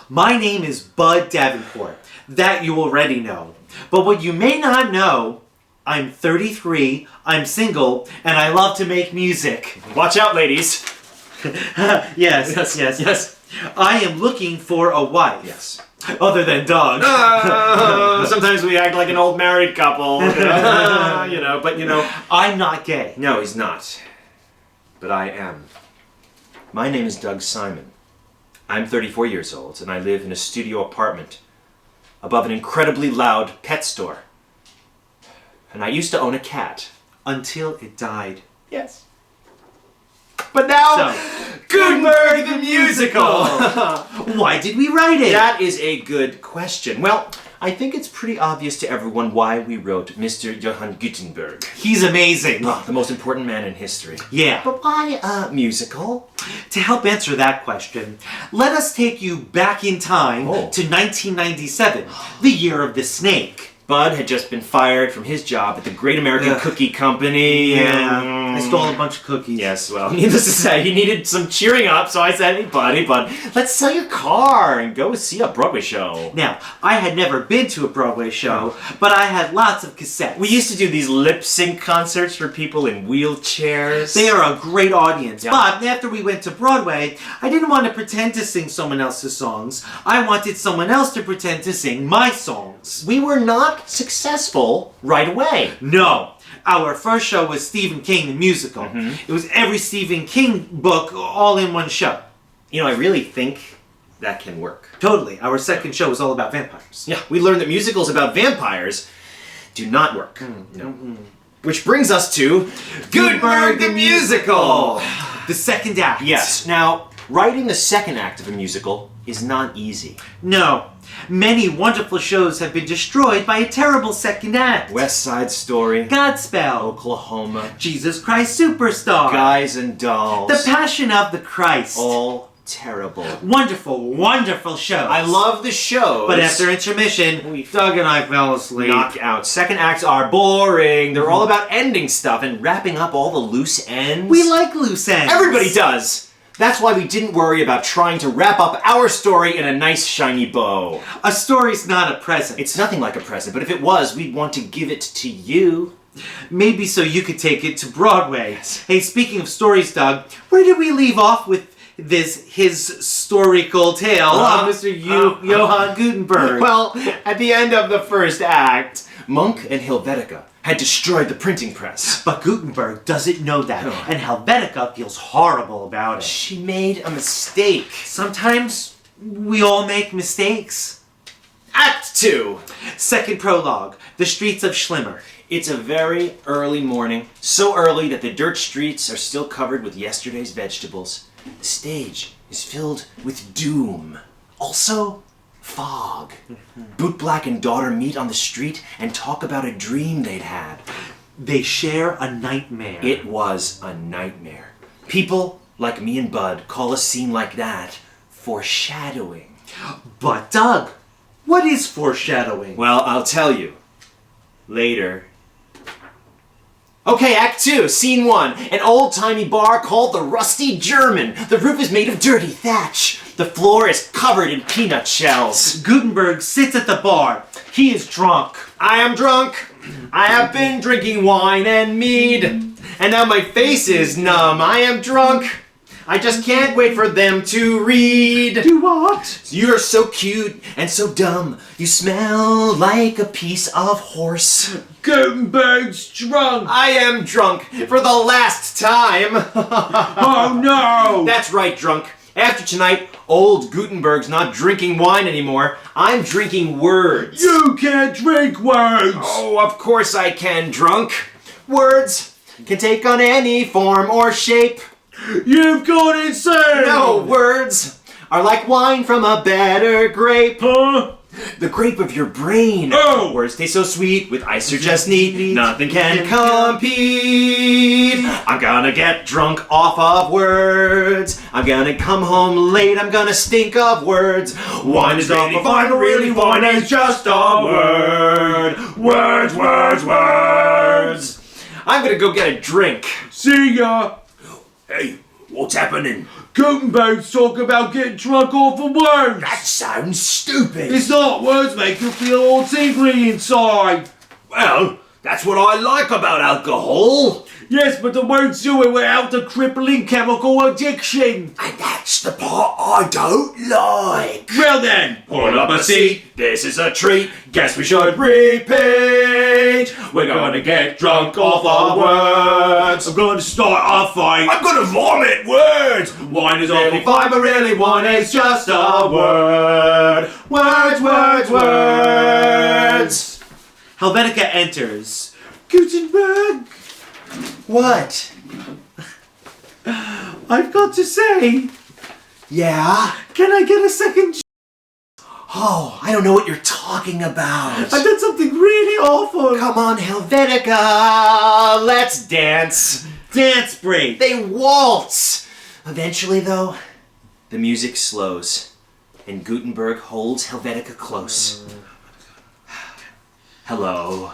my name is Bud Davenport. That you already know. But what you may not know, I'm 33, I'm single, and I love to make music.
Watch out, ladies.
Yes. I am looking for a wife.
Yes.
Other than Doug.
Sometimes we act like an old married couple. But
I'm not gay.
No, he's not. But I am. My name is Doug Simon. I'm 34 years old, and I live in a studio apartment above an incredibly loud pet store. And I used to own a cat.
Until it died.
Yes. But now, Gutenberg the musical!
Why did we write it?
That is a good question. Well, I think it's pretty obvious to everyone why we wrote Mr. Johann Gutenberg.
He's amazing.
Oh, the most important man in history.
Yeah.
But why a musical?
To help answer that question, let us take you back in time
Oh.
to 1997, the year of the snake.
Bud had just been fired from his job at the Great American
Ugh.
Cookie Company.
I stole a bunch of cookies.
Yes, well, needless to say, he needed some cheering up, so I said, hey, Bud, let's sell your car and go see a Broadway show.
Now, I had never been to a Broadway show, but I had lots of cassettes.
We used to do these lip sync concerts for people in wheelchairs.
They are a great audience,
Yeah.
but after we went to Broadway, I didn't want to pretend to sing someone else's songs. I wanted someone else to pretend to sing my songs.
We were not successful right away.
No. Our first show was Stephen King the musical. It was every Stephen King book all in one show.
You know, I really think that can work.
Totally. Our second show was all about vampires.
Yeah, we learned that musicals about vampires do not work. No. Which brings us to Gutenberg the musical.
The second act.
Yes. Now, writing the second act of a musical is not easy.
No. Many wonderful shows have been destroyed by a terrible second act.
West Side Story,
Godspell.
Oklahoma,
Jesus Christ Superstar.
Guys and Dolls.
The Passion of the Christ.
All terrible.
Wonderful, wonderful shows.
I love the shows.
But after intermission, Doug and I fell asleep.
Knockout. Second acts are boring. They're all about ending stuff and wrapping up all the loose ends.
We like loose ends.
Everybody does. That's why we didn't worry about trying to wrap up our story in a nice shiny bow.
A story's not a present.
It's nothing like a present, but if it was, we'd want to give it to you.
Maybe so you could take it to Broadway. Hey, speaking of stories, Doug, where did we leave off with his historical tale of Mr. Johann Gutenberg?
Well, at the end of the first act, Monk and Helvetica had destroyed the printing press.
But Gutenberg doesn't know that, and Helvetica feels horrible about it.
She made a mistake.
Sometimes we all make mistakes.
Act 2.
Second prologue, the streets of Schlimmer.
It's a very early morning, so early that the dirt streets are still covered with yesterday's vegetables. The stage is filled with doom. Also, fog. Bootblack and daughter meet on the street and talk about a dream they'd had.
They share a nightmare.
It was a nightmare. People like me and Bud call a scene like that foreshadowing.
But Doug, what is foreshadowing?
Well, I'll tell you. Later. Okay, Act 2, Scene 1. An old-timey bar called the Rusty German. The roof is made of dirty thatch. The floor is covered in peanut shells.
Gutenberg sits at the bar. He is drunk.
I am drunk. I have been drinking wine and mead. And now my face is numb. I am drunk. I just can't wait for them to read.
Do what?
You're so cute and so dumb. You smell like a piece of horse.
Gutenberg's drunk.
I am drunk for the last time.
Oh no!
That's right, drunk. After tonight, old Gutenberg's not drinking wine anymore. I'm drinking words.
You can't drink words.
Oh, of course I can, drunk. Words can take on any form or shape.
You've gone insane.
No, words are like wine from a better grape.
Huh?
The grape of your brain.
Oh.
Words taste so sweet, with ice are just neat. Nothing can compete. I'm gonna get drunk off of words. I'm gonna come home late. I'm gonna stink of words. Wine is really fine, but really wine is just a word. Words, words, words. I'm gonna go get a drink.
See ya.
Hey, what's happening?
Gutenberg's talking about getting drunk off of words.
That sounds stupid.
It's not words make you feel all tingly inside.
Well, that's what I like about alcohol.
Yes, but the words do it without the crippling chemical addiction.
And that's the part I don't like.
Well then,
Pull up a seat, this is a treat. Guess we should repeat. We're gonna get drunk off our words.
I'm going to start a fight.
I'm gonna vomit words. Wine is
Really
only fine, but really wine is just a word. Words, words, words.
Helvetica enters.
Gutenberg.
What?
I've got to say,
Yeah?
can I get a second?
Oh, I don't know what you're talking about.
I've done something really awful.
Come on, Helvetica, let's dance.
Dance break.
They waltz. Eventually, though, the music slows, and Gutenberg holds Helvetica close. Hello.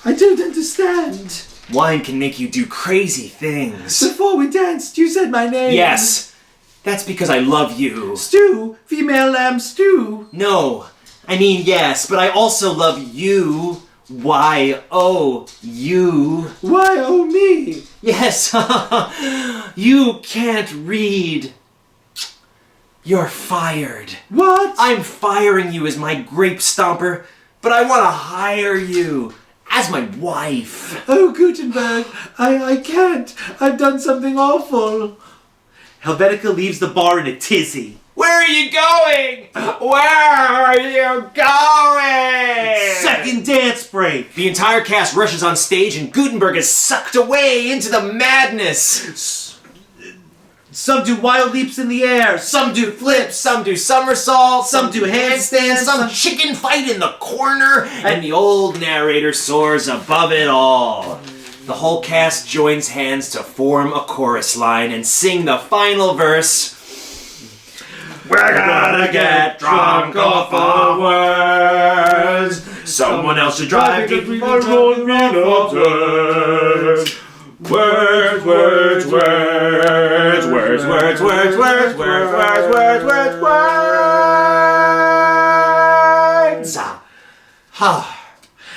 I don't understand.
Wine can make you do crazy things.
Before we danced, you said my name.
Yes, that's because I love you.
Stew, female lamb stew.
No, I mean yes, but I also love you. Y-O-U.
Why, oh me?
Yes, you can't read. You're fired.
What?
I'm firing you as my grape stomper, but I want to hire you as my wife.
Oh, Gutenberg, I can't. I've done something awful.
Helvetica leaves the bar in a tizzy.
Where are you going? Where are you going?
Second dance break.
The entire cast rushes on stage and Gutenberg is sucked away into the madness.
Some do wild leaps in the air.
Some do flips, some do somersaults,
Some do handstands,
some chicken fight in the corner, and the old narrator soars above it all. The whole cast joins hands to form a chorus line and sing the final verse. We're gonna get drunk off our words. Someone else should drive, keep on rolling off words. Words, words, words, words, words, words, words, words, words, words, words, words.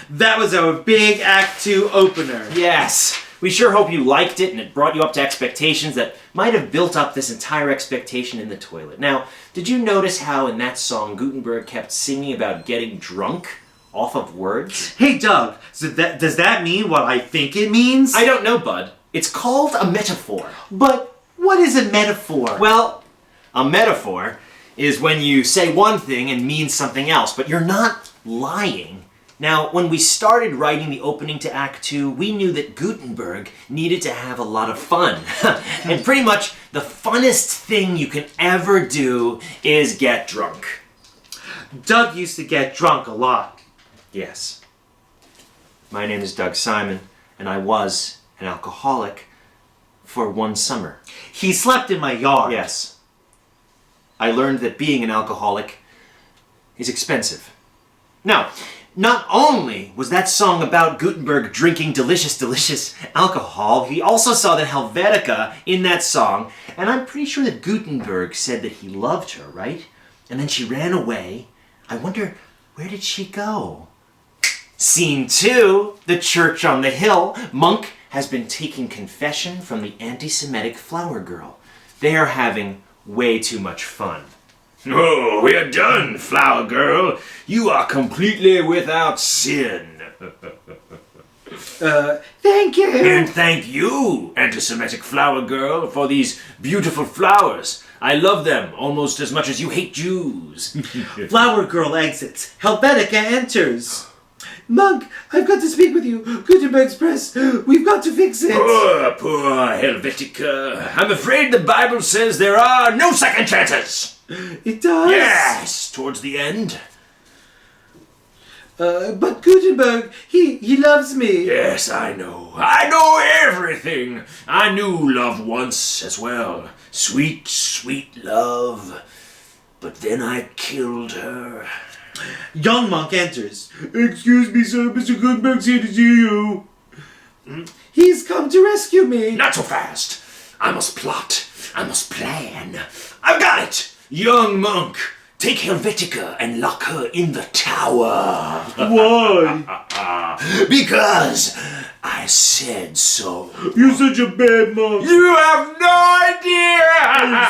That was our big Act 2 opener.
Yes, we sure hope you liked it and it brought you up to expectations that might have built up this entire expectation in the toilet. Now, did you notice how in that song Gutenberg kept singing about getting drunk off of words?
Hey, Doug, so does that mean what I think it means?
I don't know, bud. It's called a metaphor.
But what is a metaphor?
Well, a metaphor is when you say one thing and mean something else, but you're not lying. Now, when we started writing the opening to Act 2, we knew that Gutenberg needed to have a lot of fun. And pretty much the funnest thing you can ever do is get drunk.
Doug used to get drunk a lot.
Yes. My name is Doug Simon, and I was an alcoholic for one summer.
He slept in my yard.
Yes. I learned that being an alcoholic is expensive. Now, not only was that song about Gutenberg drinking delicious, delicious alcohol, he also saw that Helvetica in that song, and I'm pretty sure that Gutenberg said that he loved her, right? And then she ran away. I wonder, where did she go? Scene 2, the church on the hill. Monk has been taking confession from the anti-Semitic flower girl. They are having way too much fun. Oh, we're done, flower girl. You are completely without sin.
Thank you.
And thank you, anti-Semitic flower girl, for these beautiful flowers. I love them almost as much as you hate Jews.
Flower girl exits. Helvetica enters.
Monk, I've got to speak with you. Gutenberg's press. We've got to fix it.
Poor Helvetica. I'm afraid the Bible says there are no second chances.
It does?
Yes, towards the end.
But Gutenberg, he loves me.
Yes, I know. I know everything. I knew love once as well. Sweet, sweet love. But then I killed her.
Young monk enters.
Excuse me, sir. Mr. Gutenberg's here to see you. He's come to rescue me.
Not so fast. I must plot. I must plan. I've got it. Young monk, take Helvetica and lock her in the tower.
Why?
Because I said so.
You're such a bad monk.
You have no idea.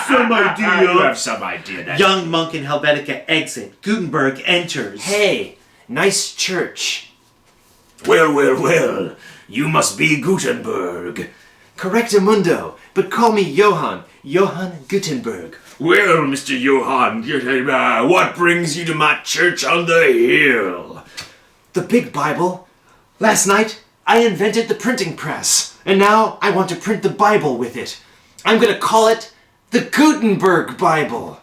Some idea.
You have some idea. That
Young monk and Helvetica exit. Gutenberg enters.
Hey, nice church.
Well, well, well. You must be Gutenberg.
Correctamundo, but call me Johann. Johann Gutenberg.
Well, Mr. Johann, what brings you to my church on the hill?
The big Bible. Last night, I invented the printing press, and now I want to print the Bible with it. I'm gonna call it the Gutenberg Bible.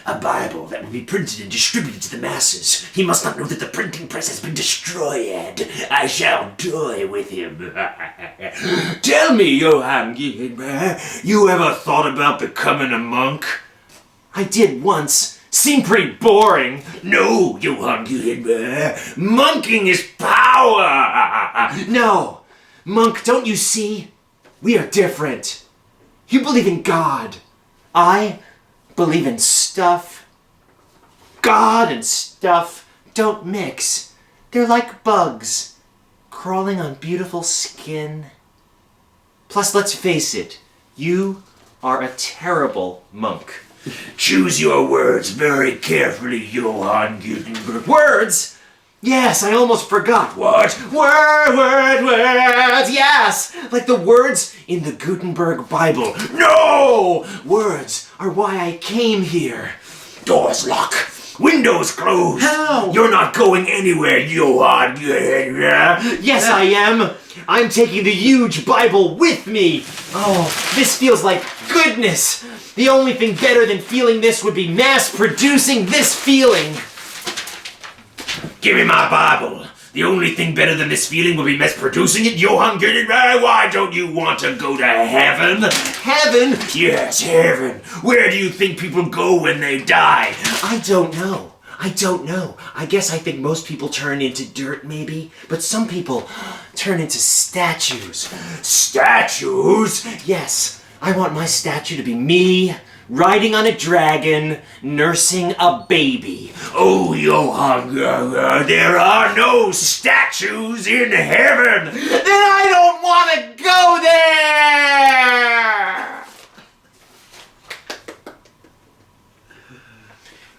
A Bible that will be printed and distributed to the masses. He must not know that the printing press has been destroyed. I shall toy with him. Tell me, Johann Gutenberg, you ever thought about becoming a monk?
I did once. Seemed pretty boring.
No, Johann Gutenberg. Monking is power.
No. Monk, don't you see? We are different. You believe in God. I believe in stuff. God and stuff don't mix. They're like bugs, crawling on beautiful skin. Plus, let's face it, you are a terrible monk.
Choose your words very carefully, Johann Gutenberg.
Words? Yes, I almost forgot.
What?
Words, yes! Like the words in the Gutenberg Bible.
No!
Words are why I came here.
Doors lock. Windows closed.
How?
You're not going anywhere, Johann Gutenberg.
Yes, I am. I'm taking the huge Bible with me. Oh, this feels like goodness. The only thing better than feeling this would be mass producing this feeling.
Give me my Bible. The only thing better than this feeling will be mass producing it, Johann Gutenberg. Why don't you want to go to heaven?
Heaven?
Yes, heaven. Where do you think people go when they die?
I don't know. I guess I think most people turn into dirt, maybe. But some people turn into statues.
Statues?
Yes, I want my statue to be me, riding on a dragon, nursing a baby.
Oh, Johann, there are no statues in heaven.
Then I don't want to go there!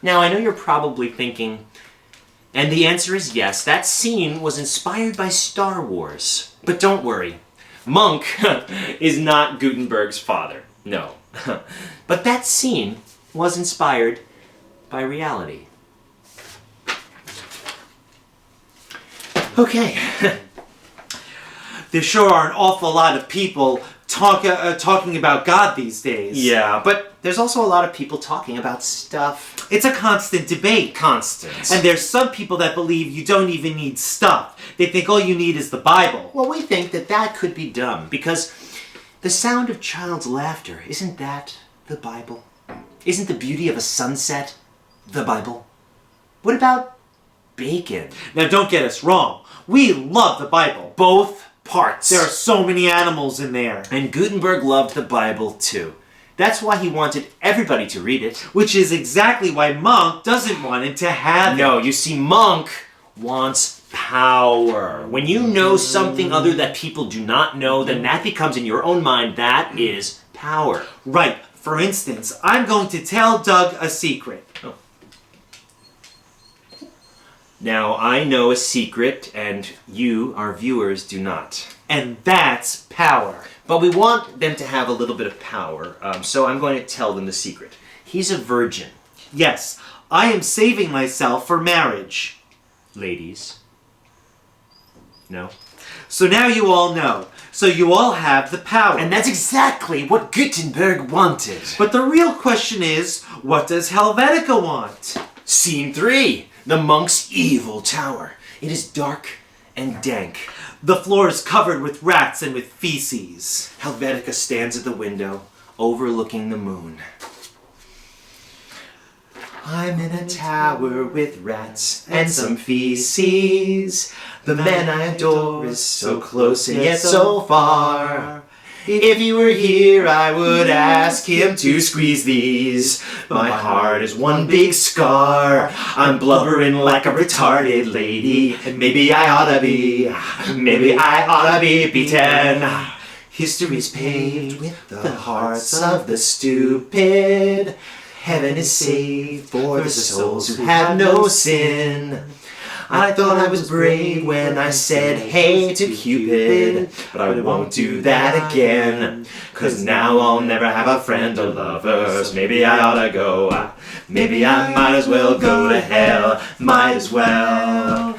Now, I know you're probably thinking, and the answer is yes, that scene was inspired by Star Wars. But don't worry, Monk is not Gutenberg's father. No. But that scene was inspired by reality. Okay.
There sure are an awful lot of people talking about God these days.
Yeah, but there's also a lot of people talking about stuff.
It's a constant debate.
Constant.
And there's some people that believe you don't even need stuff. They think all you need is the Bible.
Well, we think that that could be dumb, because the sound of child's laughter, isn't that the Bible? Isn't the beauty of a sunset the Bible? What about bacon?
Now don't get us wrong. We love the Bible.
Both parts.
There are so many animals in there.
And Gutenberg loved the Bible too. That's why he wanted everybody to read it.
Which is exactly why Monk doesn't want it to have
No, you see, Monk wants power. When you know something other that people do not know, then that becomes, in your own mind, that is power.
Right. For instance, I'm going to tell Doug a secret.
Now, I know a secret, and you, our viewers, do not.
And that's power.
But we want them to have a little bit of power, so I'm going to tell them the secret. He's a virgin.
Yes, I am saving myself for marriage.
Ladies. No?
So now you all know. So you all have the power.
And that's exactly what Gutenberg wanted.
But the real question is, what does Helvetica want?
Scene 3. The monk's evil tower. It is dark and dank.
The floor is covered with rats and with feces.
Helvetica stands at the window, overlooking the moon. I'm in a tower with rats and some feces. The man I adore is so close and yet so far. If you were here, I would ask him to squeeze these. My heart is one big scar. I'm blubbering like a retarded lady. And maybe I oughta be beaten. History's paved with the hearts of the stupid. Heaven is saved for the souls who have no sin. I thought I was brave when I said hey to Cupid, but I won't do that again, 'cause now I'll never have a friend or lover, so maybe I oughta go, maybe I might as well go to hell, might as well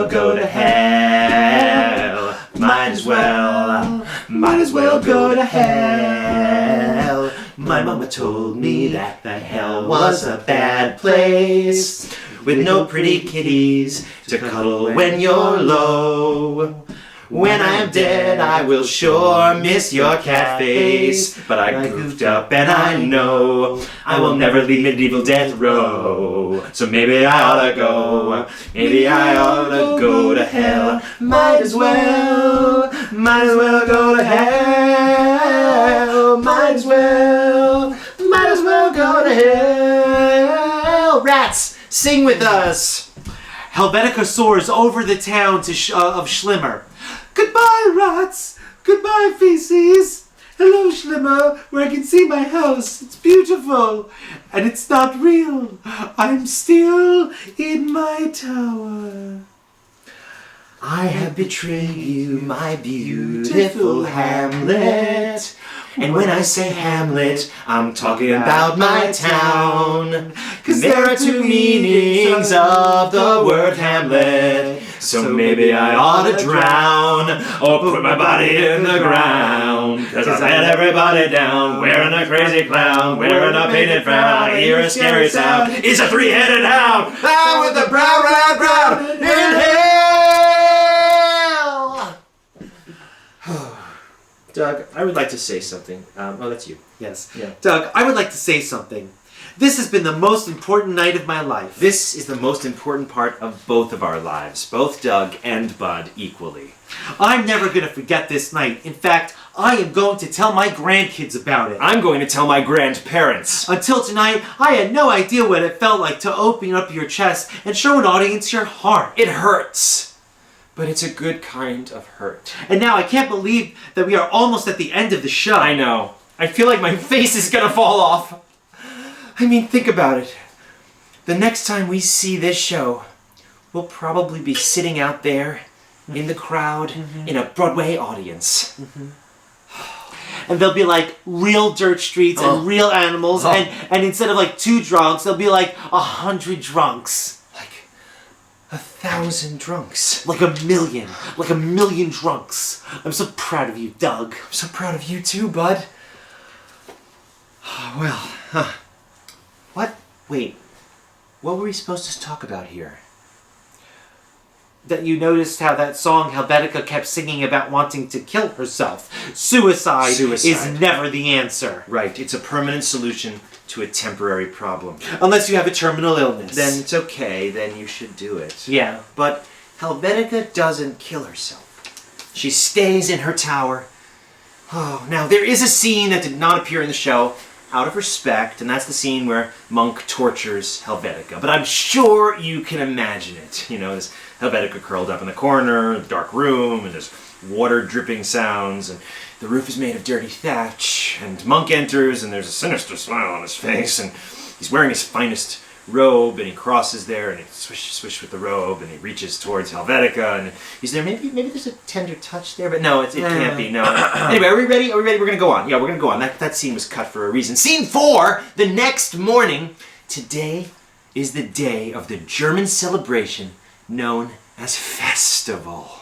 go to hell, might as well might as well go to hell. My mama told me that hell was a bad place, with no pretty kitties to cuddle when you're low. When I am dead, I will sure miss your cat face, but I goofed up and I know I will never leave medieval death row. So maybe I oughta go, maybe I oughta go to hell. Might as well go to hell. Might as well go to hell. Rats, sing with us.
Helvetica soars over the town of Schlimmer. Goodbye, rats! Goodbye, feces! Hello, Schlimmer, where I can see my house. It's beautiful. And it's not real. I'm still in my tower.
I have betrayed you, my beautiful Hamlet. And when I say Hamlet, I'm talking about my town. 'Cause there are two meanings of the word Hamlet. So maybe I ought to drown, or put my body in the ground. 'Cause I let everybody down, wearing a crazy clown, wearing a painted frown. I hear a scary sound, it's a three-headed hound, with a brown, in hell! Doug, I would like to say something. Oh, that's you.
Yes.
Yeah.
Doug, I would like to say something. This has been the most important night of my life.
This is the most important part of both of our lives, both Doug and Bud equally.
I'm never going to forget this night. In fact, I am going to tell my grandkids about it.
I'm going to tell my grandparents.
Until tonight, I had no idea what it felt like to open up your chest and show an audience your heart.
It hurts. But it's a good kind of hurt.
And now I can't believe that we are almost at the end of the show.
I know. I feel like my face is gonna fall off. I mean, think about it. The next time we see this show, we'll probably be sitting out there in the crowd in a Broadway audience.
And there'll be like real dirt streets and real animals, and instead of like 2 drunks, there'll be like 100 drunks.
1,000 drunks.
Like a million drunks. I'm so proud of you, Doug.
I'm so proud of you too, Bud. Well, What? Wait. What were we supposed to talk about here?
That you noticed how that song Helvetica kept singing about wanting to kill herself. Suicide is never the answer.
Right, it's a permanent solution to a temporary problem.
Unless you have a terminal illness.
Then it's okay, then you should do it.
Yeah.
But Helvetica doesn't kill herself. She stays in her tower. Oh, now there is a scene that did not appear in the show, out of respect, and that's the scene where Monk tortures Helvetica. But I'm sure you can imagine it. You know, there's Helvetica curled up in the corner, dark room, and there's water dripping sounds, and the roof is made of dirty thatch, and Monk enters, and there's a sinister smile on his face, and he's wearing his finest robe, and he crosses there, and he swish with the robe, and he reaches towards Helvetica, and he's there. Maybe there's a tender touch there, but no, it can't be. No. Anyway, are we ready? We're gonna go on. Yeah, we're gonna go on. That scene was cut for a reason. Scene 4. The next morning. Today is the day of the German celebration known as Festival.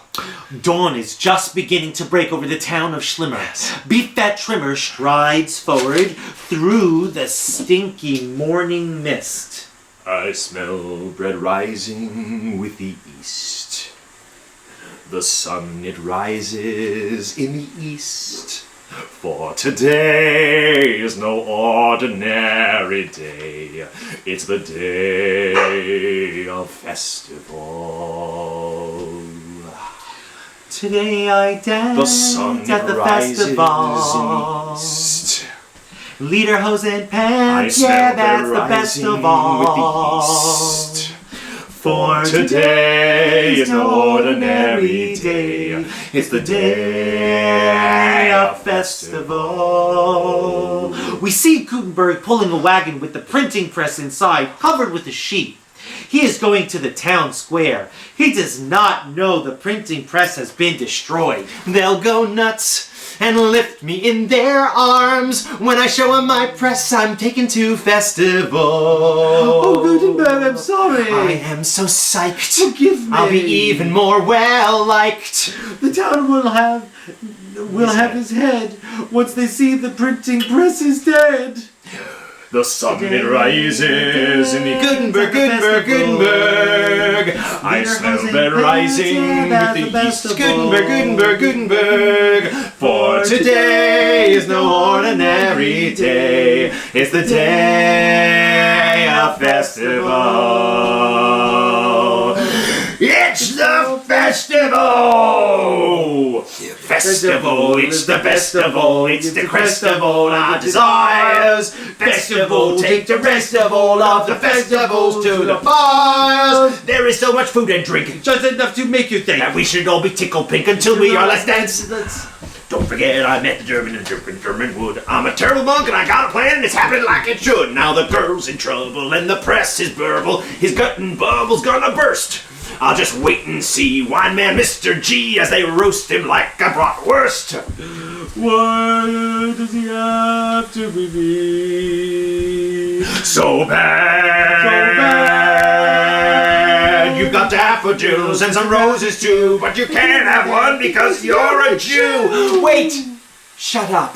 Dawn is just beginning to break over the town of Schlimmer. Beef Fat Trimmer strides forward through the stinky morning mist.
I smell bread rising with the east. The sun, it rises in the east. For today is no ordinary day. It's the day of festival.
Today I dance
The sun,
at the
rises
festival.
in the east.
Lederhosen
I
pants,
smell
yeah,
bread
that's the best
rising
of all.
with the east. For today is no ordinary day. It's the day of festival.
We see Gutenberg pulling a wagon with the printing press inside, covered with a sheet. He is going to the town square. He does not know the printing press has been destroyed.
They'll go nuts and lift me in their arms. When I show them my press, I'm taken to Festival.
Oh, Gutenberg, I'm sorry.
I am so psyched.
Forgive me.
I'll be even more well-liked.
The town will have
will have his head once they see the printing press is dead.
The sun it rises in the
Gutenberg, Gutenberg, Gutenberg.
I smell the rising with the east.
Gutenberg, Gutenberg, Gutenberg.
For today is no ordinary day. It's the day of festival. It's the festival! Festival, it's the festival, it's the crest of all our desires. Festival, take the rest of all of the festivals to the fires. There is so much food and drink,
Just enough to make you think.
that we should all be tickled pink until we are less dense. Don't forget I met the German in German wood. I'm a terrible monk and I got a plan and it's happening like it should. Now the girl's in trouble and the press is burble. His gut and bubble's gonna burst. I'll just wait and see Wine Man Mr. G as they roast him like a bratwurst.
Why does he have to be me?
So bad. You've got daffodils and some roses too, but you can't have one because you're a Jew.
Wait! Shut up.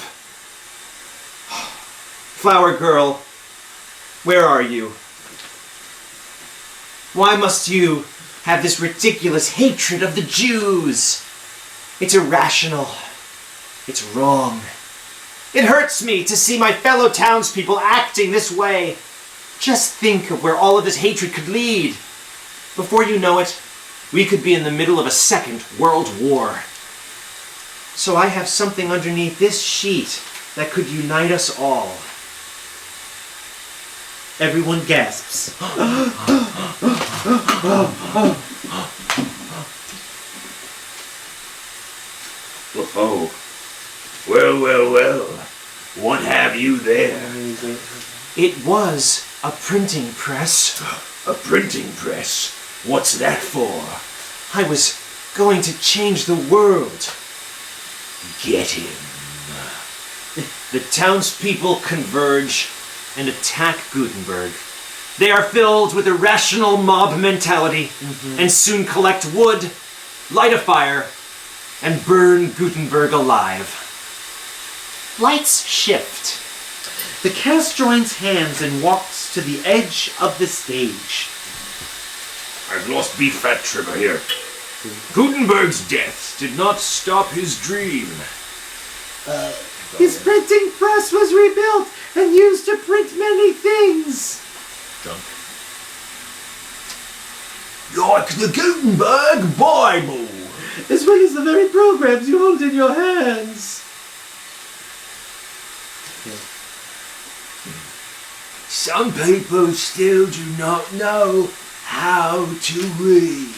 Flower girl, where are you? Why must you have this ridiculous hatred of the Jews? It's irrational. It's wrong. It hurts me to see my fellow townspeople acting this way. Just think of where all of this hatred could lead. Before you know it, we could be in the middle of a second world war. So I have something underneath this sheet that could unite us all.
Everyone gasps.
Oh, well, well, well. What have you there?
It was a printing press.
A printing press. What's that for?
I was going to change the world.
Get him.
The townspeople converge and attack Gutenberg. They are filled with irrational mob mentality and soon collect wood, light a fire, and burn Gutenberg alive. Lights shift.
The cast joins hands and walks to the edge of the stage.
I've lost beef fat trimmer here. Gutenberg's death did not stop his dream.
His printing press was rebuilt and used to print many things.
Like the Gutenberg Bible.
As well as the very programs you hold in your hands.
Some people still do not know how to read.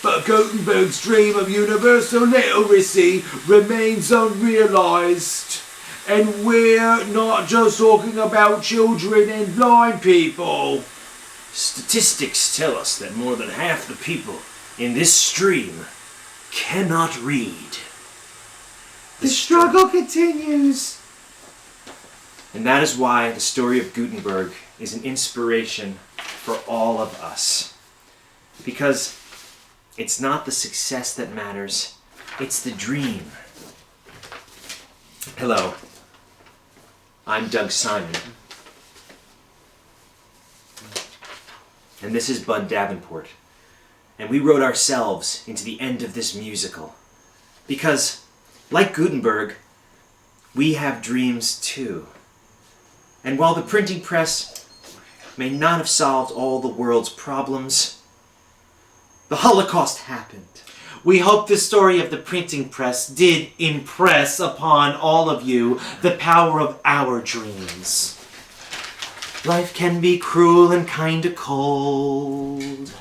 But Gutenberg's dream of universal literacy remains unrealized. And we're not just talking about children and blind people.
Statistics tell us that more than half the people in this stream cannot read.
The struggle continues.
And that is why the story of Gutenberg is an inspiration for all of us. Because it's not the success that matters, it's the dream. Hello, I'm Doug Simon. And this is Bud Davenport. And we wrote ourselves into the end of this musical. Because, like Gutenberg, we have dreams too. And while the printing press may not have solved all the world's problems, the Holocaust happened.
We hope the story of the printing press did impress upon all of you the power of our dreams.
Life can be cruel and kinda cold,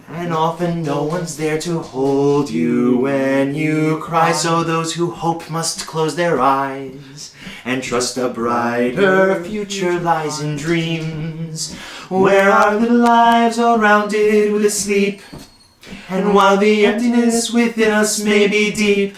and often no one's there to hold you when you cry. So those who hope must close their eyes and trust a brighter future lies in dreams, where our little lives are rounded with sleep. And while the emptiness within us may be deep,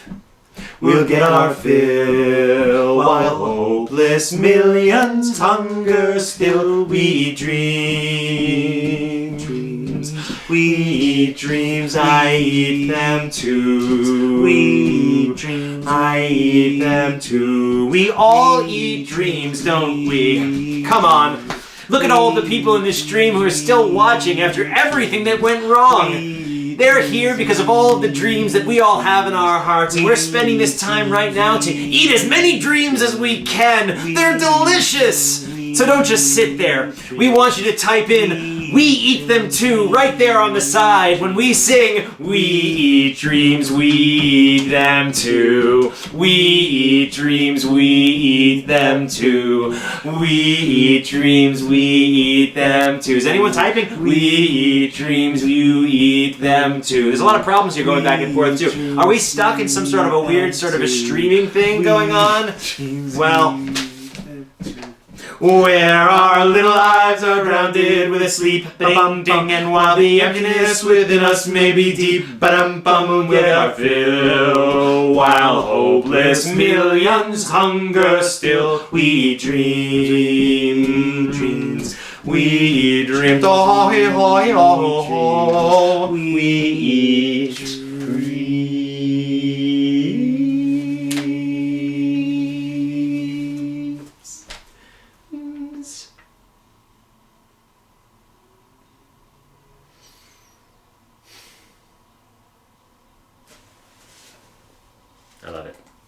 we'll get our fill while hopeless millions hunger still. We dream dreams, we eat dreams, I eat them too. We dream I eat them too. We all eat dreams, don't we? Come on. Look at all the people in this dream who are still watching after everything that went wrong. They're here because of all of the dreams that we all have in our hearts, and we're spending this time right now to eat as many dreams as we can. They're delicious! So don't just sit there. We want you to type in, "We eat them too," right there on the side. When we sing, "We eat dreams, we eat them too. We eat dreams, we eat them too. We eat dreams, we eat them too." Is anyone typing? "We eat dreams, you eat them too." There's a lot of problems here going back and forth too. Are we stuck in some sort of a weird sort of a streaming thing going on? Well, where our little lives are grounded with a sleep, ding ding, and while the emptiness within us may be deep, ba-dum-bum, with our fill, while hopeless millions hunger still, we dream dreams. We dream, oh, oh, oh, oh, we